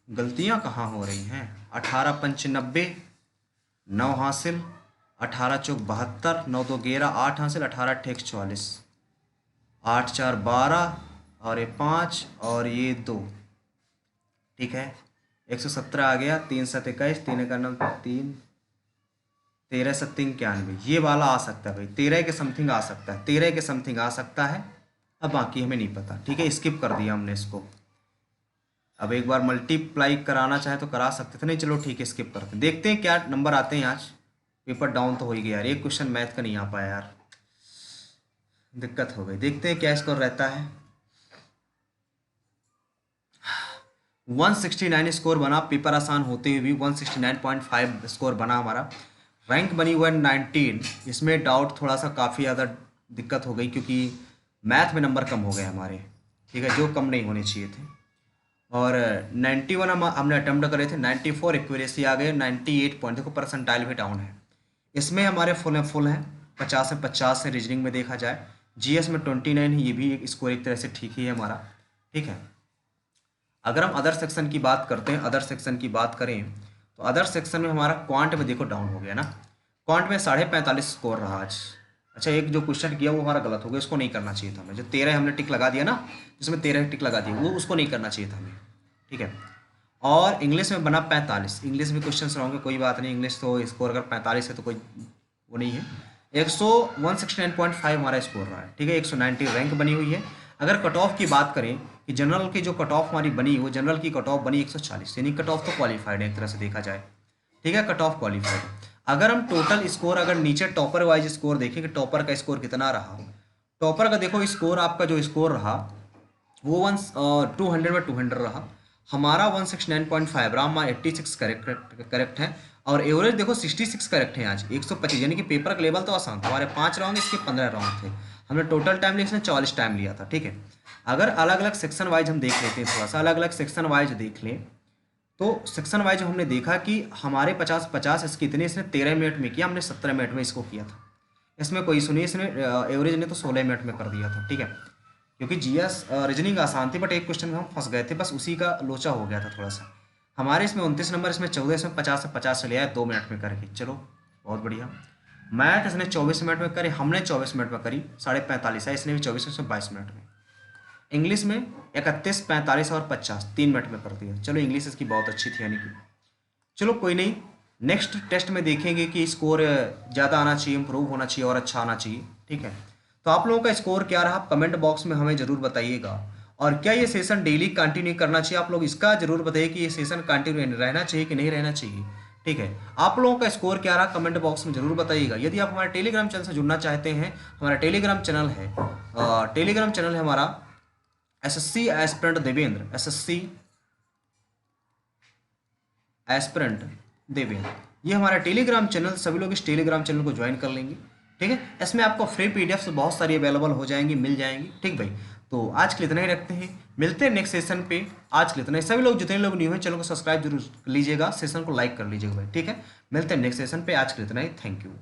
गलतियां कहाँ हो रही हैं? 18 पंच 90, 9 हासिल, 18 चौक 72, 9 2 11, 8 हासिल, 18 8 44, 8 4 12 और ये 5 और ये 2, ठीक है। 117 आ गया, 3 7 21, 3 1 9 3, 13 7 91, ये वाला आ सकता है भाई, 13 के समथिंग आ सकता है, 13 के समथिंग आ सकता है। अब बाकी हमें नहीं पता, ठीक है, स्किप कर दिया हमने इसको। अब एक बार मल्टीप्लाई कराना चाहे तो करा सकते थे, नहीं चलो ठीक है स्किप करते हैं। देखते हैं क्या नंबर आते हैं आज। पेपर डाउन तो हो ही गया यार, एक क्वेश्चन मैथ का नहीं आ पाया यार, दिक्कत हो गई। देखते हैं क्या स्कोर रहता है। 169 स्कोर बना, पेपर आसान होते हुए भी 169.5 स्कोर बना हमारा। रैंक बनी हुआ 19, इसमें डाउट थोड़ा सा काफ़ी ज़्यादा दिक्कत हो गई क्योंकि मैथ में नंबर कम हो गए हमारे, ठीक है, जो कम नहीं होने चाहिए थे। और 91 हमने अटेम्प्ट करे थे, 94 एक्यूरेसी आ गए, 98 पॉइंट, देखो परसेंटाइल भी डाउन है। इसमें हमारे फुल हैं 50 में 50 है रीजनिंग में देखा जाए। जीएस में 29 है, ये भी एक स्कोर एक तरह से ठीक ही है हमारा, ठीक है। अगर हम अदर सेक्शन की बात करते हैं, अदर सेक्शन की बात करें तो अदर सेक्शन में हमारा क्वांट में देखो डाउन हो गया ना, क्वांट में 45.5 स्कोर रहा आज। अच्छा, एक जो क्वेश्चन किया वो हमारा गलत हो गया, उसको नहीं करना चाहिए था हमें। जो 13 हमने टिक लगा दिया ना, जिसमें 13 टिक लगा दिया, वो उसको नहीं करना चाहिए था हमें, ठीक है। और इंग्लिश में बना 45, इंग्लिश में क्वेश्चन रहेंगे, कोई बात नहीं, इंग्लिश तो स्कोर अगर 45 है तो कोई वो नहीं है। 169.5 हमारा स्कोर रहा है, ठीक है। 190 रैंक बनी हुई है। अगर कट ऑफ की बात करें कि जनरल की जो कट ऑफ हमारी बनी, वो जनरल की कट ऑफ बनी 140, यानी कट ऑफ तो क्वालिफाइड है एक तरह से देखा जाए, ठीक है, कट ऑफ क्वालिफाइड। अगर हम टोटल स्कोर, अगर नीचे टॉपर वाइज स्कोर देखें कि टॉपर का स्कोर कितना रहा, टॉपर का देखो स्कोर, आपका जो स्कोर रहा वो 200 में 200 रहा, हमारा 169.5 रहा, हमारा 86 करेक्ट है। और एवरेज देखो 66 करेक्ट है आज, 125, यानी कि पेपर का लेवल तो आसान था। हमारे 5 राउंड, इसके 15 राउंड थे, हमने टोटल टाइम लिया, इसने 44 टाइम लिया था, ठीक है। अगर अलग अलग सेक्शन वाइज हम देख लेते हैं, थोड़ा सा अलग अलग सेक्शन वाइज देख लें तो सेक्शन वाइज हमने देखा कि हमारे 50 इसके इतने, इसने 13 मिनट में किया, हमने 17 मिनट में इसको किया था। इसमें कोई सुनिए, इसने एवरेज ने तो 16 मिनट में कर दिया था, ठीक है। क्योंकि जीएस रीजनिंग आसान थी, बट एक क्वेश्चन में हम फंस गए थे, बस उसी का लोचा हो गया था थोड़ा सा। हमारे इसमें 29 नंबर, इसमें 14, इसमें 50 से 50 चले आए 2 मिनट में करके, चलो बहुत बढ़िया। मैथ इसने 24 मिनट में करी, हमने 24 मिनट में करी, 45.5 है, इसने भी 24 में 22 मिनट में। इंग्लिश में 31, 45 और 50 3 मिनट में कर दिया। चलो इंग्लिश इसकी बहुत अच्छी थी, यानी कि चलो कोई नहीं, नेक्स्ट टेस्ट में देखेंगे कि स्कोर ज़्यादा आना चाहिए, इम्प्रूव होना चाहिए और अच्छा आना चाहिए, ठीक है। तो आप लोगों का स्कोर क्या रहा, कमेंट बॉक्स में हमें ज़रूर बताइएगा। और क्या ये सेशन डेली कंटिन्यू करना चाहिए, आप लोग इसका जरूर बताइए कि ये सेशन कंटिन्यू रहना चाहिए कि नहीं रहना चाहिए, ठीक है। आप लोगों का स्कोर क्या रहा कमेंट बॉक्स में जरूर बताइएगा। यदि आप हमारे टेलीग्राम चैनल से जुड़ना चाहते हैं, हमारा टेलीग्राम चैनल है हमारा SSC aspirant Devendra, SSC aspirant Devendra, ये हमारा टेलीग्राम चैनल, सभी लोग इस टेलीग्राम चैनल को ज्वाइन कर लेंगे, ठीक है। इसमें आपको फ्री पीडीएफ बहुत सारी अवेलेबल हो जाएंगी, मिल जाएंगी, ठीक भाई। तो आज के लिए इतना ही रखते हैं, मिलते हैं नेक्स्ट सेशन पे। आज के लिए इतना ही, सभी लोग जितने लोग न्यू हैं चैनल को सब्सक्राइब जरूर लीजिएगा, सेशन को लाइक कर लीजिएगा भाई, ठीक है। मिलते हैं नेक्स्ट सेशन पे, आज के लिए इतना ही, थैंक यू।